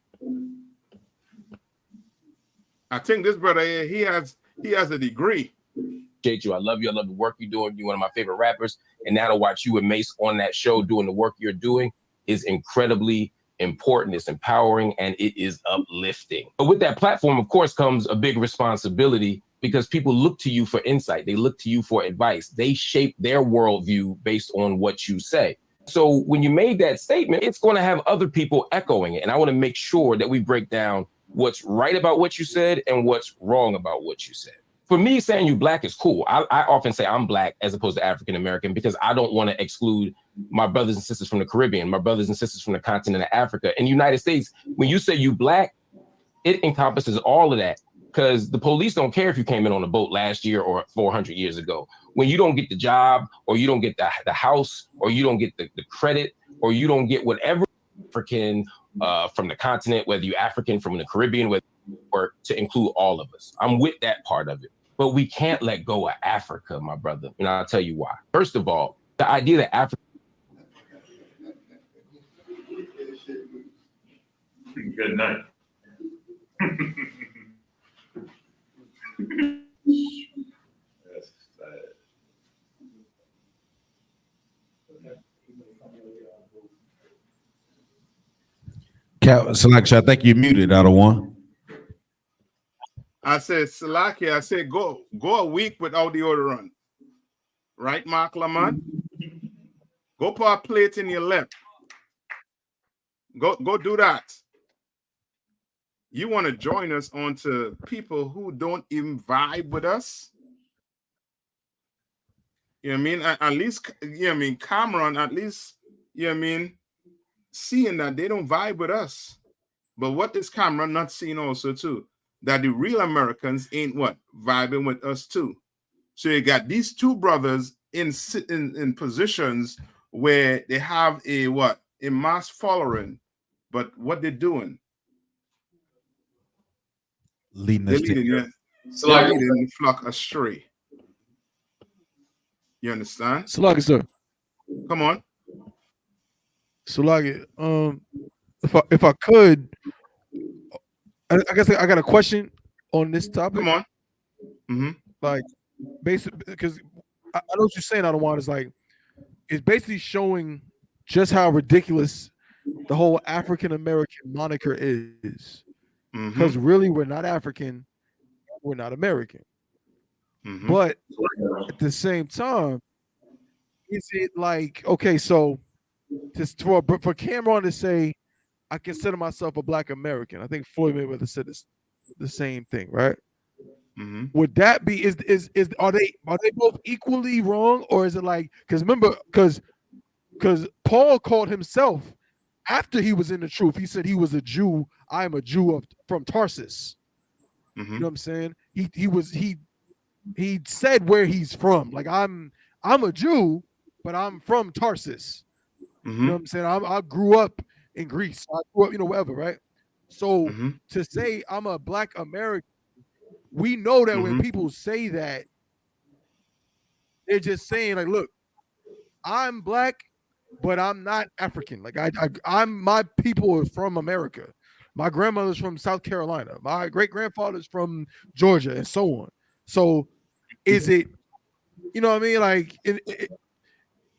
I think this brother here, he has a degree. Appreciate you. I love you. I love the work you're doing. You're one of my favorite rappers. And now to watch you and Mace on that show doing the work you're doing, is incredibly important, it's empowering, and it is uplifting. But with that platform, of course, comes a big responsibility because people look to you for insight. They look to you for advice. They shape their worldview based on what you say. So when you made that statement, it's going to have other people echoing it. And I want to make sure that we break down what's right about what you said and what's wrong about what you said. For me, saying you black is cool. I often say I'm black as opposed to African-American because I don't want to exclude my brothers and sisters from the Caribbean, my brothers and sisters from the continent of Africa. In the United States, when you say you black, it encompasses all of that because the police don't care if you came in on a boat last year or 400 years ago. When you don't get the job or you don't get the house or you don't get the credit or you don't get whatever African from the continent, whether you're African from the Caribbean, or to include all of us. I'm with that part of it. But we can't let go of Africa, my brother. And I'll tell you why. First of all, the idea that Africa... Good night. Selection, I think you muted out of one. I said, Salakia, I said, go a week without the deodorant. Right, Mark Lamont? Go put a plate in your lip. Go do that. You want to join us onto people who don't even vibe with us? You know what I mean? At least, you know what I mean, Cameron, at least, you know what I mean, seeing that they don't vibe with us. But what is Cameron not seeing also too? That the real Americans ain't what? Vibing with us too. So you got these two brothers in positions where they have a what? A mass following. But what they're doing? Leading They're us leading, to they're leading the flock astray. You understand? Salaki, sir. Come on. Salaki, if I could, I guess I got a question on this topic. Come on. Mm-hmm. Like, basically, because I know what you're saying. I don't want. It's like it's basically showing just how ridiculous the whole African American moniker is. Because really, we're not African, we're not American. But at the same time, is it like, okay, so just for Cameron to say, I consider myself a Black American. I think Floyd Mayweather said the same thing, right? Would that be are they both equally wrong, or is it like, because remember, because Paul called himself after he was in the truth, he said he was a Jew. I am a Jew from Tarsus. You know what I'm saying? He said where he's from. Like, I'm a Jew, but I'm from Tarsus. You know what I'm saying? I grew up in Greece. I grew up, wherever, right? So to say I'm a Black American, we know that when people say that, they're just saying, like, look, I'm Black, but I'm not African. Like, I'm my people are from America. My grandmother's from South Carolina. My great grandfather's from Georgia, and so on. So, is it, you know what I mean? Like,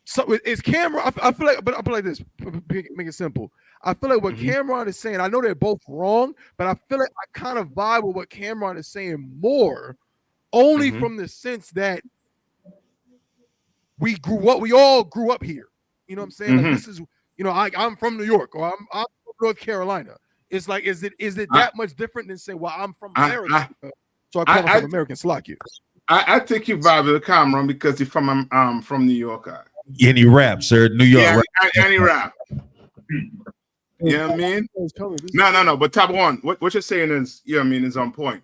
so is Cameron? I feel like, but I feel like this. Make it simple. I feel like what Cameron is saying. I know they're both wrong, but I feel like I kind of vibe with what Cameron is saying more, only from the sense that we all grew up here. You know what I'm saying? Like, this is, I'm from New York, or I'm from North Carolina. It's like, is it that much different than saying, well, I'm from America, so I call myself American? Slack I think you vibe with Cameron because he's from New York. And he rap, sir. New York rap. And he rap. You know what I mean? No. But top one, what you're saying is, you know what I mean, is on point.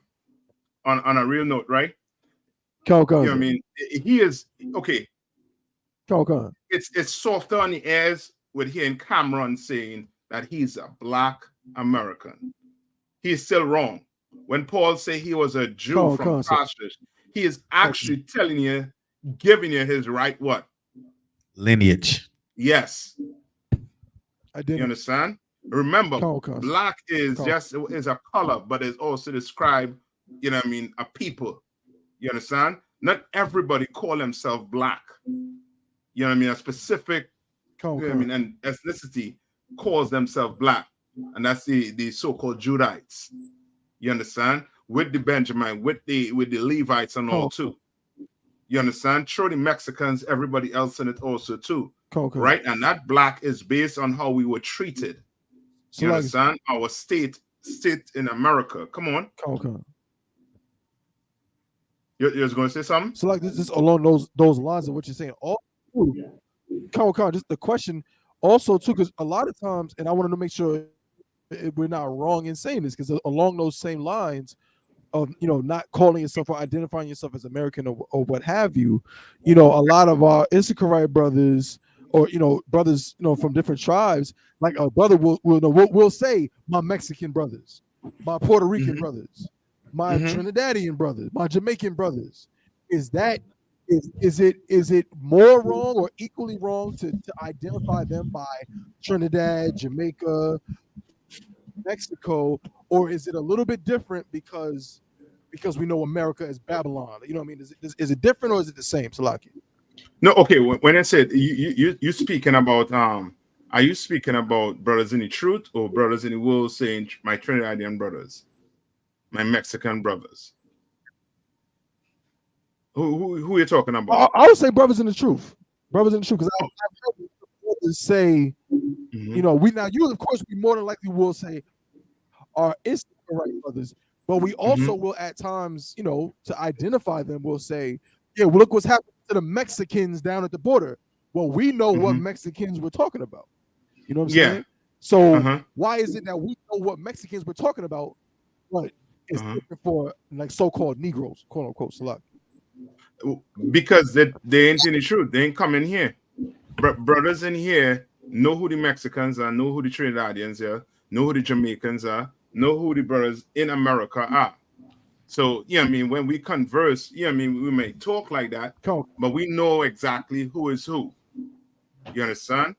On a real note, right? You know what I mean? He is okay. It's softer on the ears with hearing Cameron saying that he's a Black American. He's still wrong. When Paul said he was a Jew from Tarsus, he is actually telling you, giving you his right what? Lineage. Yes. You understand? Remember, Black is a color, but it's also described, you know what I mean, a people. You understand? Not everybody call themselves Black. You know what I mean? A specific, you know what I mean, and ethnicity calls themselves black, and that's the so-called Judites. You understand? With the Benjamin, with the Levites and all too. You understand? Throw the Mexicans, everybody else in it also too. Right? And that black is based on how we were treated. So you like, understand? Our state in America. Come on. You're just going to say something? So like this along those lines of what you're saying. Just the question also too, because a lot of times, and I wanted to make sure we're not wrong in saying this, because along those same lines of not calling yourself or identifying yourself as American or what have you, a lot of our Issachar brothers or brothers from different tribes, like a brother will say my Mexican brothers, my Puerto Rican brothers, my Trinidadian brothers, my Jamaican brothers. Is it more wrong or equally wrong to identify them by Trinidad, Jamaica, Mexico, or is it a little bit different because we know America is Babylon? You know what I mean? Is it different or is it the same, Salaki? No, okay. When I said you speaking about are you speaking about brothers in the truth or brothers in the world, saying my Trinidadian brothers, my Mexican brothers? Who are you talking about? I would say brothers in the truth. Brothers in the truth, because I've heard brothers say, you of course we more than likely will say are Israelite brothers, but we also will at times, to identify them, will say, yeah, well, look what's happening to the Mexicans down at the border. Well, we know what Mexicans we're talking about. You know what I'm saying? So why is it that we know what Mexicans we're talking about, but it's different for like so-called Negroes, quote unquote, Salak? Because they ain't in the truth. They ain't coming here. Brothers in here know who the Mexicans are, know who the Trinidadians are, know who the Jamaicans are, know who the brothers in America are. So, when we converse, we may talk like that, but we know exactly who is who. You understand?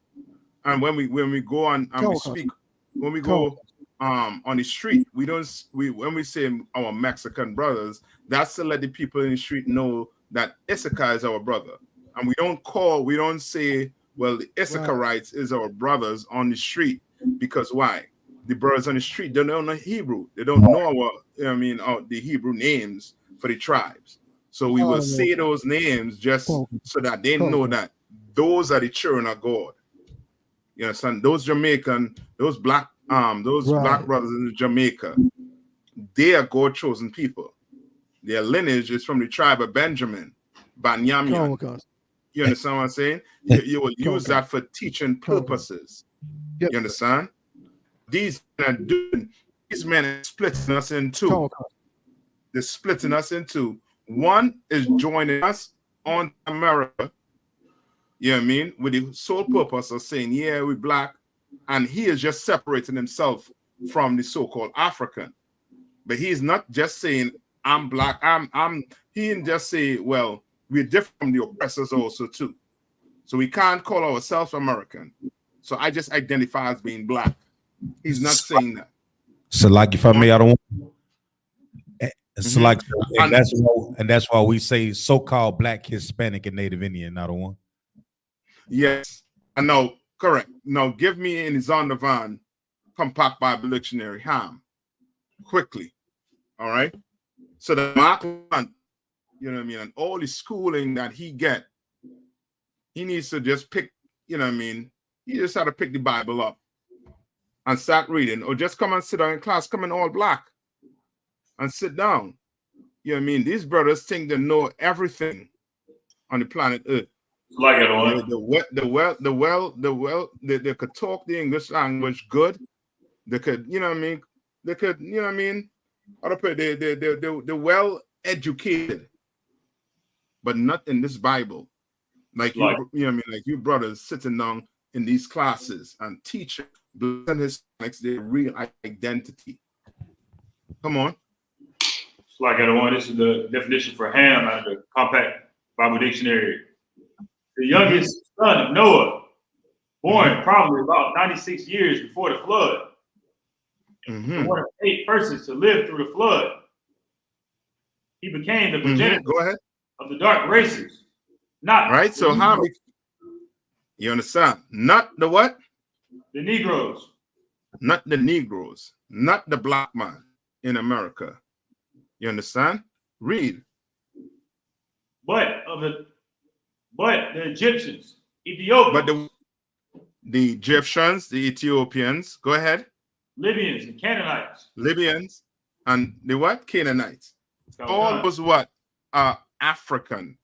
And when we go on and we speak, when we go on the street, when we say our Mexican brothers, that's to let the people in the street know that Isupk is our brother. And we don't say, well, the Issacharites is our brothers on the street, because why? The brothers on the street, they don't know Hebrew. They don't know the Hebrew names for the tribes. So we will say those names just so that they know that those are the children of God. You understand? Those Jamaican, those black brothers in Jamaica, they are God chosen people. Their lineage is from the tribe of Benjamin, Banyamin. You understand what I'm saying? You will use that for teaching purposes. You understand? These men are splitting us in two. They're splitting us in two. One is joining us on America, you know what I mean, with the sole purpose of saying, yeah, we're black, and he is just separating himself from the so-called African. But he's not just saying, I'm black, he didn't just say, well, we're different from the oppressors also too. So we can't call ourselves American. So I just identify as being black. He's not saying that. So, like, if I may, I don't want. So, like, and that's why we say so-called Black, Hispanic, and Native Indian. I don't want. Yes, I know. Correct. Now, give me in Zondervan Compact Bible Dictionary, Ham, quickly. All right. So the Mark, you know what I mean, and all the schooling that he get, he needs to just pick. You know what I mean. He just had to pick the Bible up and start reading, or just come and sit down in class, come in all black and sit down. You know what I mean? These brothers think they know everything on the planet Earth. Like it they could talk the English language good. They could, you know what I mean? They could, you know what I mean? How to put it? They're well educated, but not in this Bible. Like you know what I mean? Like you brothers sitting down in these classes and teaching Black and Hispanics their real identity. Come on. Like I want. This is the definition for Ham out of the Compact Bible Dictionary. The youngest son of Noah, born probably about 96 years before the flood. One of 8 persons to live through the flood. He became the progenitor of the dark races. Not right. So how you understand? Not the what? The Negroes. Not the Negroes, not the black man in America. You understand? Read. But the Egyptians, Ethiopians, But the Egyptians, the Ethiopians, go ahead. Libyans and Canaanites. Libyans and the what? Canaanites. All those what are African.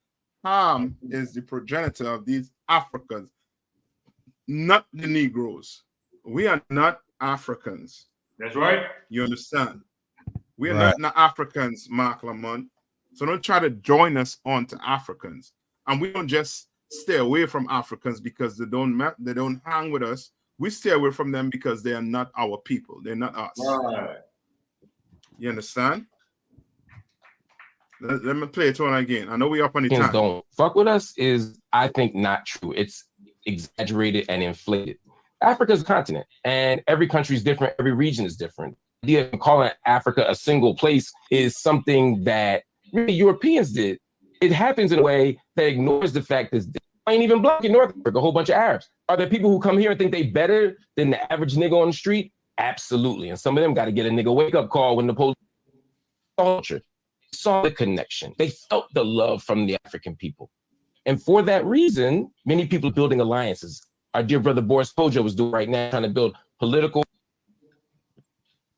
Ham is the progenitor of these Africans, not the Negroes. We are not Africans. That's right. You understand? We are not Africans, Mark Lamont. So don't try to join us onto Africans. And we don't just stay away from Africans because they don't hang with us. We stay away from them because they are not our people. They're not us. Right. You understand? Let me play it on again. I know we up on the time. Don't fuck with us is, I think, not true. It's exaggerated and inflated. Africa's a continent, and every country is different. Every region is different. The idea of calling Africa a single place is something that really Europeans did. It happens in a way that ignores the fact that there ain't even black in North Africa, a whole bunch of Arabs. Are there people who come here and think they better than the average nigga on the street? Absolutely. And some of them got to get a nigga wake-up call when the police culture saw the connection. They felt the love from the African people. And for that reason, many people are building alliances. Our dear brother Boris Kojo was doing right now, trying to build political.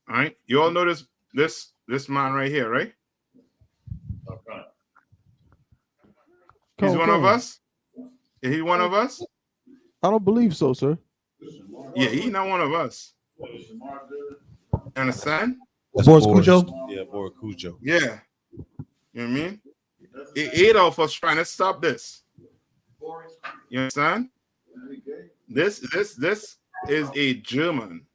All right. You all know this man right here, right? Okay. He's one of us? Is he one of us? I don't believe so, sir. Yeah, he's not one of us. Understand? Boris Cujo? Yeah, Boris Cujo. Yeah. You know what I mean? Adolf was trying to stop this. You understand? This is a German.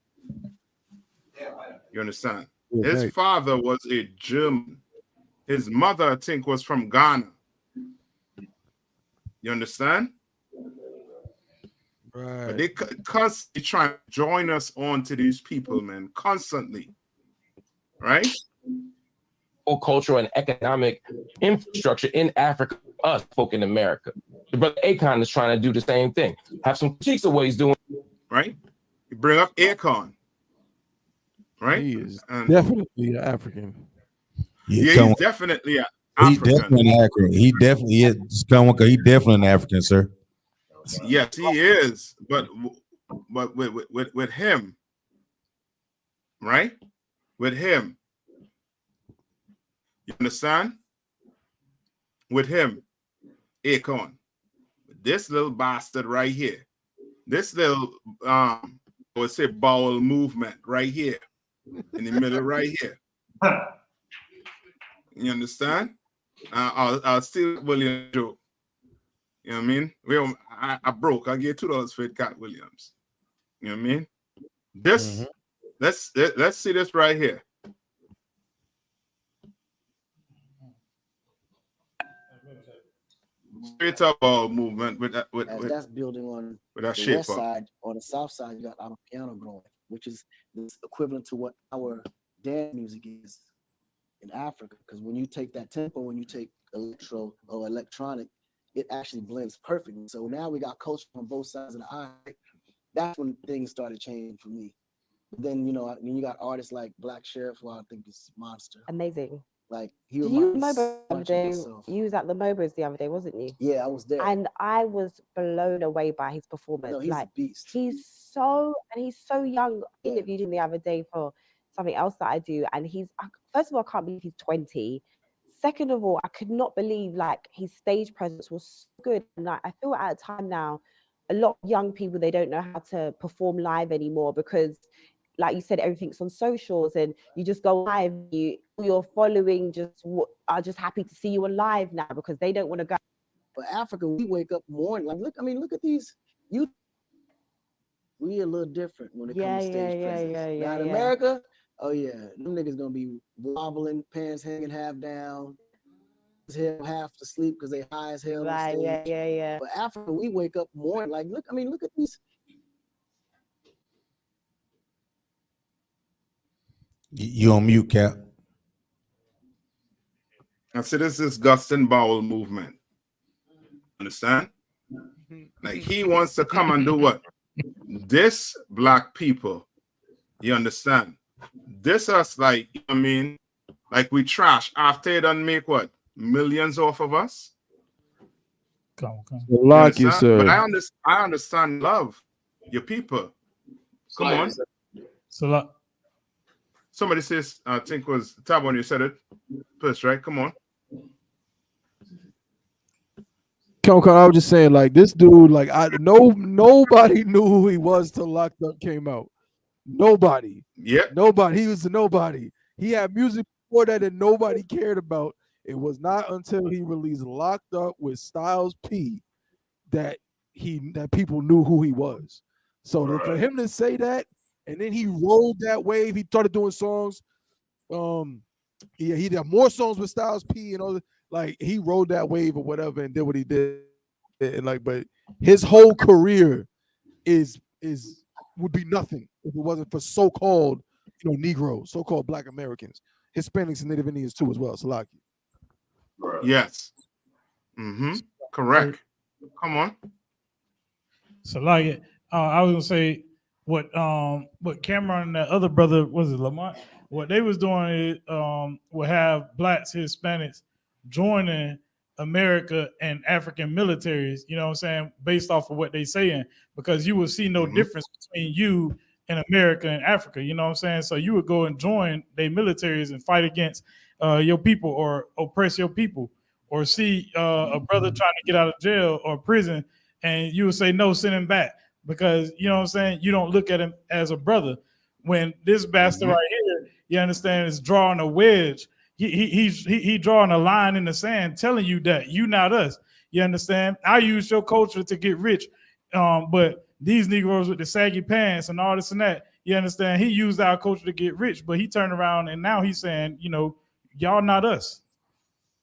You understand? His father was a German. His mother, I think, was from Ghana. You understand? Right. But they constantly trying to join us on to these people, man. Constantly. Right? Cultural and economic infrastructure in Africa, us folk in America. The brother Akon is trying to do the same thing. Have some critiques of what he's doing. Right? You bring up Akon. Right? He is definitely an African. Yeah, he's definitely an African. He's definitely an African. He definitely is. He definitely an African, sir. Yes, he is. But with him, right? With him, you understand? With him, Akon, this little bastard right here, this little I would say bowel movement right here, in the middle right here. You understand? I'll steal William joke. You know what I mean? I broke. I gave $2 for Cat Williams. You know what I mean? This let's see this right here. Straight up movement with that's building on with that the shape west up. side. On the south side, you got piano growing, which is equivalent to what our dance music is in Africa. Because when you take that tempo, when you take electro or electronic, it actually blends perfectly. So now we got culture on both sides of the aisle. That's when things started changing for me. But then, when you got artists like Black Sheriff, who I think is monster. Amazing. Like he Did was you the other day? You was at the Mobos the other day, wasn't you? Yeah, I was there. And I was blown away by his performance. No, he's a beast. He's so young. I interviewed him the other day for something else that I do. And first of all, I can't believe he's 20. Second of all, I could not believe his stage presence was so good. And I feel at a time now, a lot of young people, they don't know how to perform live anymore because, like you said, everything's on socials and you just go live. Your following are just happy to see you alive now because they don't want to go. But Africa, we wake up morning look at these youth. We a little different when it comes to stage presence. Now in America, oh yeah, them niggas gonna be wobbling, pants hanging half down, half to sleep because they high as hell. Right, yeah. But Africa, we wake up morning look at these. You on mute, Cap. I said this is Gustin Bowell movement. Understand? Like he wants to come and do what? this black people, you understand? This us like, you know what I mean, like we trash after they done make what? Millions off of us? Come. You Lock you, understand? But sir. I understand love your people. Come on. So Somebody says, I think it was Tabon, you said it first, right? Come on. I was just saying, like, this dude, like, nobody knew who he was till Locked Up came out. Nobody. Yep. Nobody. He was a nobody. He had music before that nobody cared about. It was not until he released Locked Up with Styles P that people knew who he was. So for him to say that, and then he rolled that wave, he started doing songs. He did more songs with Styles P and all. Like, he rode that wave or whatever and did what he did. And like, but his whole career would be nothing if it wasn't for so-called, Negroes, so-called Black Americans, Hispanics, and Native Indians too as well. Salaki. Yes. Correct. Come on. So like, I was gonna say what Cameron and that other brother, was it Lamont? What they was doing is would have blacks, Hispanics joining America and African militaries, you know what I'm saying, based off of what they saying, because you will see no difference between you and America and Africa, you know what I'm saying? So you would go and join their militaries and fight against your people or oppress your people, or see a brother trying to get out of jail or prison, and you would say, no, send him back, because, you know what I'm saying, you don't look at him as a brother. When this bastard right here, you understand, is drawing a wedge, he drawing a line in the sand telling you that you not us. You understand? I use your culture to get rich, but these Negroes with the saggy pants and all this and that, you understand, he used our culture to get rich, but he turned around and now he's saying, y'all not us.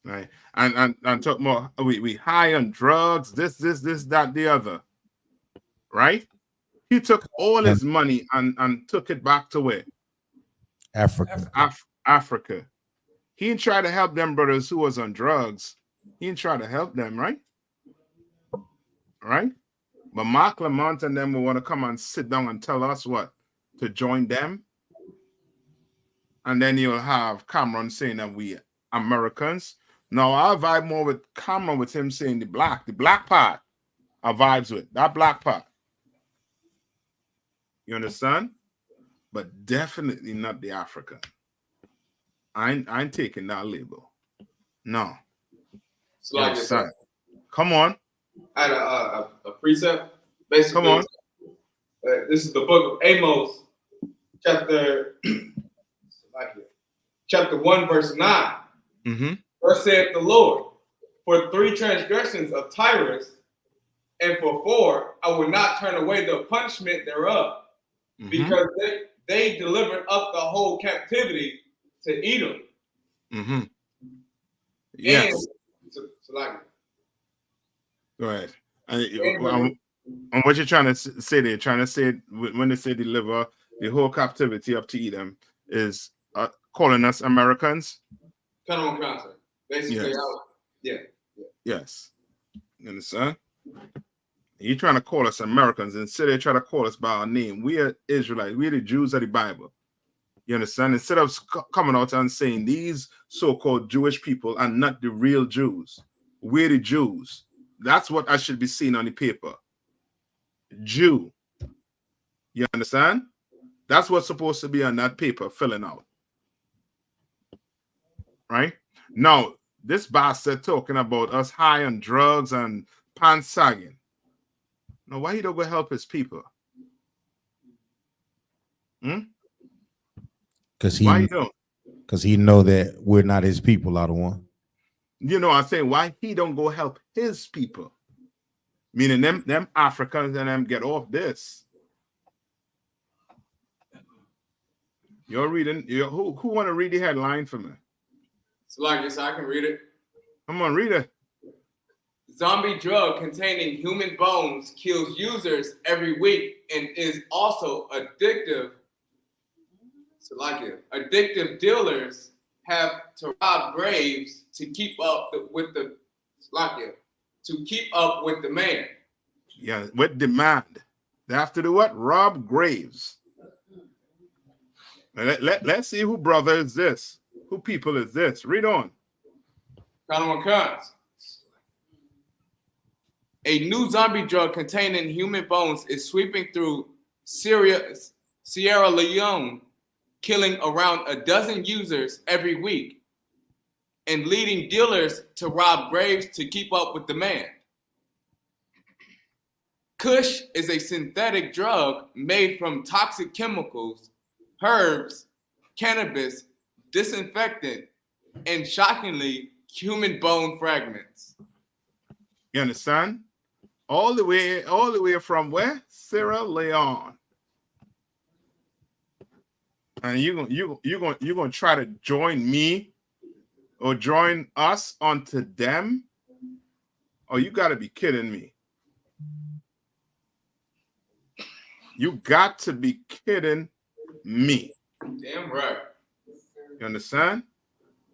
Right. And talk more, we high on drugs, this, that, the other. Right? He took all his money and took it back to where? Africa. He didn't try to help them brothers who was on drugs. He didn't try to help them, right? Right? But Mark Lamont and them will want to come and sit down and tell us what? To join them. And then you'll have Cameron saying that we Americans. Now I vibe more with Cameron, with him saying the black part. I vibes with that black part. You understand? But definitely not the African. I ain't taking that label. No. Like come on. I had a precept. Basically, come on. This is the book of Amos, chapter 1, verse 9. Thus saith the Lord, for 3 transgressions of Tyrus, and for 4, I will not turn away the punishment thereof, because they delivered up the whole captivity to Edom. Yes. And, go ahead. And what you're trying to say there, trying to say when they say deliver the whole captivity up to Edom, is calling us Americans? Kind of on concept. Basically, yes. Yes. You understand? You're trying to call us Americans, and instead they try to call us by our name. We are Israelites. We are the Jews of the Bible. You understand? Instead of coming out and saying these so-called Jewish people are not the real Jews. We're the Jews. That's what I should be seeing on the paper. Jew. You understand? That's what's supposed to be on that paper filling out. Right? Now, this bastard talking about us high on drugs and pants sagging. Now, why he don't go help his people? Because he know that we're not his people, I don't want. You know, I'm saying, why he don't go help his people? Meaning them Africans and them get off this. You're reading. Who want to read the headline for me? It's like this. I can read it. Come on, read it. Zombie drug containing human bones kills users every week and is also addictive. So like it. Addictive dealers have to rob graves to keep up with the demand. Yeah, with demand. They have to do what? Rob graves. Let's see who brother is this. Who people is this? Read on. A new zombie drug containing human bones is sweeping through Sierra Leone, killing around a dozen users every week and leading dealers to rob graves to keep up with demand. Kush is a synthetic drug made from toxic chemicals, herbs, cannabis, disinfectant, and shockingly, human bone fragments. You understand? All the way from where? Sierra Leone. And you're gonna try to join me or join us onto them? Oh, you gotta be kidding me. You got to be kidding me. Damn right. You understand?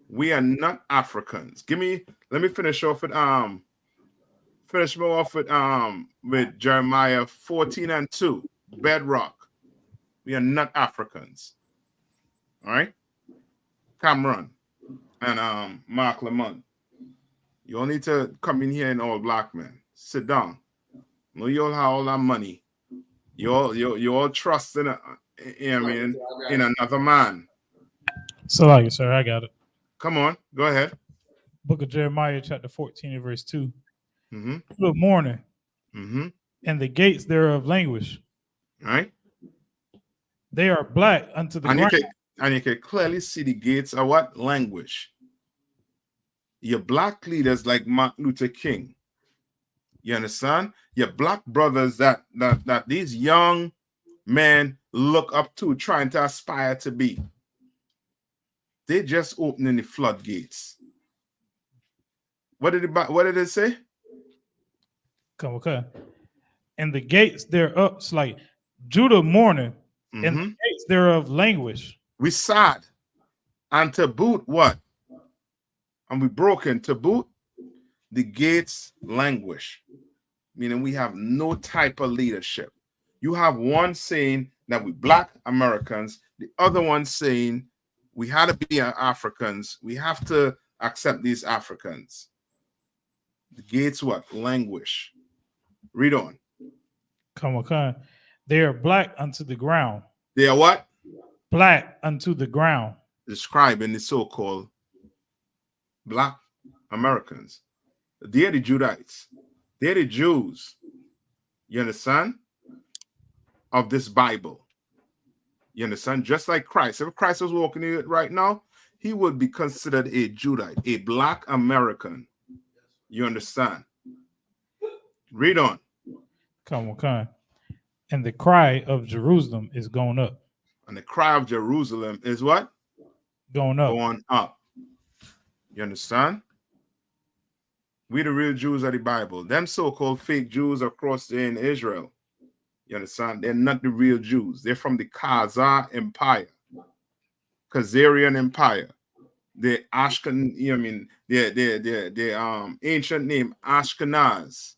We are not Africans. Let me finish off with Jeremiah 14:2. Bedrock. We are not Africans. All right? Cameron and Mark Lamont. You all need to come in here and all black men. Sit down. No, you all have all that money. You all trust in another man. So like it, sir, I got it. Come on, go ahead. Book of Jeremiah, chapter 14, and verse 2. Mm-hmm. Good morning. Mm-hmm. And the gates thereof languish. Right? They are black unto the ground. You can clearly see the gates are what? Languish. Your black leaders like Martin Luther King. You understand? Your black brothers that these young men look up to, trying to aspire to be. They just opening the floodgates. What did it say? Okay. And the gates thereof, it's like Judah mourning, and the gates thereof languish. We sad. And to boot, what? And we broken. To boot, the gates languish. Meaning we have no type of leadership. You have one saying that we black Americans, the other one saying we had to be Africans. We have to accept these Africans. The gates what? Languish. Read on. Come on. They are black unto the ground. They are what? Black unto the ground. Describing the so-called black Americans. They're the Judites. They're the Jews. You understand? Of this Bible. You understand? Just like Christ. If Christ was walking in it right now, he would be considered a Judite, a black American. You understand? Read on. Come on. And the cry of Jerusalem is going up. And the cry of Jerusalem is what? Going up. Going up. You understand? We the real Jews of the Bible. Them so-called fake Jews across there in Israel. You understand? They're not the real Jews. They're from the Khazar Empire. Khazarian Empire. The Ashken, you know what I mean? The ancient name Ashkenaz.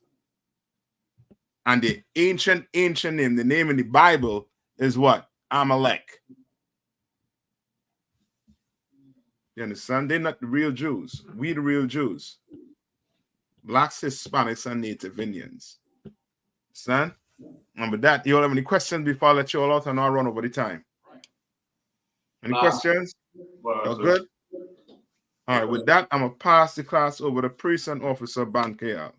And the ancient name, the name in the Bible is what? Amalek. You understand? They're not the real Jews. We the real Jews. Blacks, Hispanics, and Native Indians. Understand? And with that, you all have any questions before I let you all out and I'll run over the time? Any questions? All good? All right, with that, I'm going to pass the class over to Priest and Officer Bankeyal.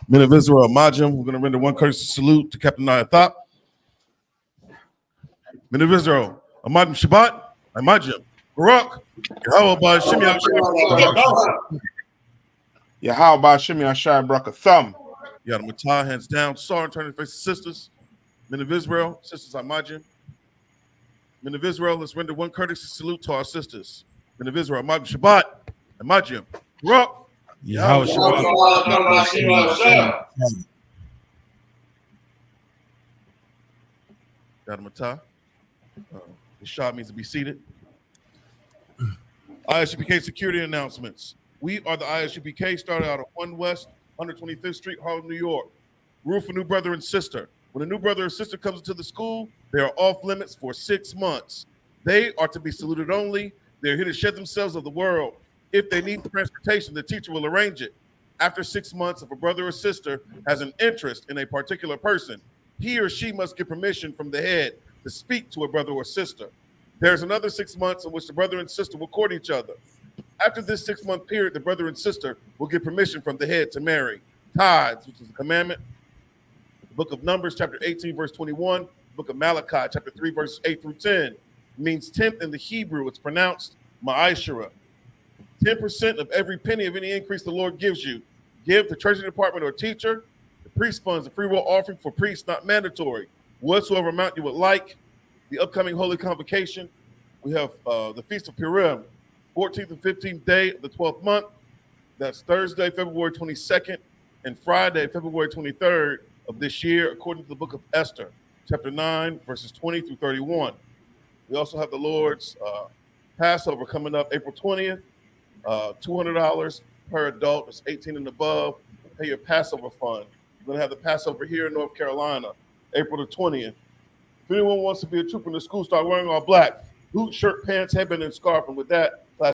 Men of Israel, Majim, we're going to render one courtesy salute to Captain I.S.U.P.K. Men of Israel, Majim Shabbat, Majim, Barak, Yahweh Shimei Yahweh Shimei Shai Barak Thumb. Yeah, the Matah, hands down. Sergeant, turn to face the sisters. Men of Israel, sisters Majim. Men of Israel, let's render one courtesy salute to our sisters. Men of Israel, Majim Shabbat, Majim, Barak. Yahweh Got a Matah. The shot means to be seated. I.S.U.P.K. security announcements. We are the I.S.U.P.K, started out of 1 West, 125th Street, Harlem, New York. Rule for new brother and sister. When a new brother or sister comes into the school, they are off limits for 6 months. They are to be saluted only. They're here to shed themselves of the world. If they need transportation, the teacher will arrange it. After 6 months, if a brother or sister has an interest in a particular person, he or she must get permission from the head to speak to a brother or sister. There's another 6 months in which the brother and sister will court each other. After this 6-month period, the brother and sister will get permission from the head to marry. Tithes, which is a commandment. The book of Numbers, chapter 18, verse 21. The book of Malachi, chapter 3, verses 8 through 10. Means tenth in the Hebrew. It's pronounced ma'ashara. 10% of every penny of any increase the Lord gives you. Give the treasury department or teacher. The priest funds, the free will offering for priests, not mandatory. Whatsoever amount you would like. The upcoming Holy Convocation. We have the Feast of Purim, 14th and 15th day of the 12th month. That's Thursday, February 22nd, and Friday, February 23rd of this year, according to the book of Esther, chapter 9, verses 20 through 31. We also have the Lord's Passover coming up April 20th, $200 per adult. It's 18 and above. Pay your Passover fund. We're going to have the Passover here in North Carolina, April the 20th. If anyone wants to be a trooper in the school, start wearing all black. Boot, shirt, pants, headband, and scarf. And with that,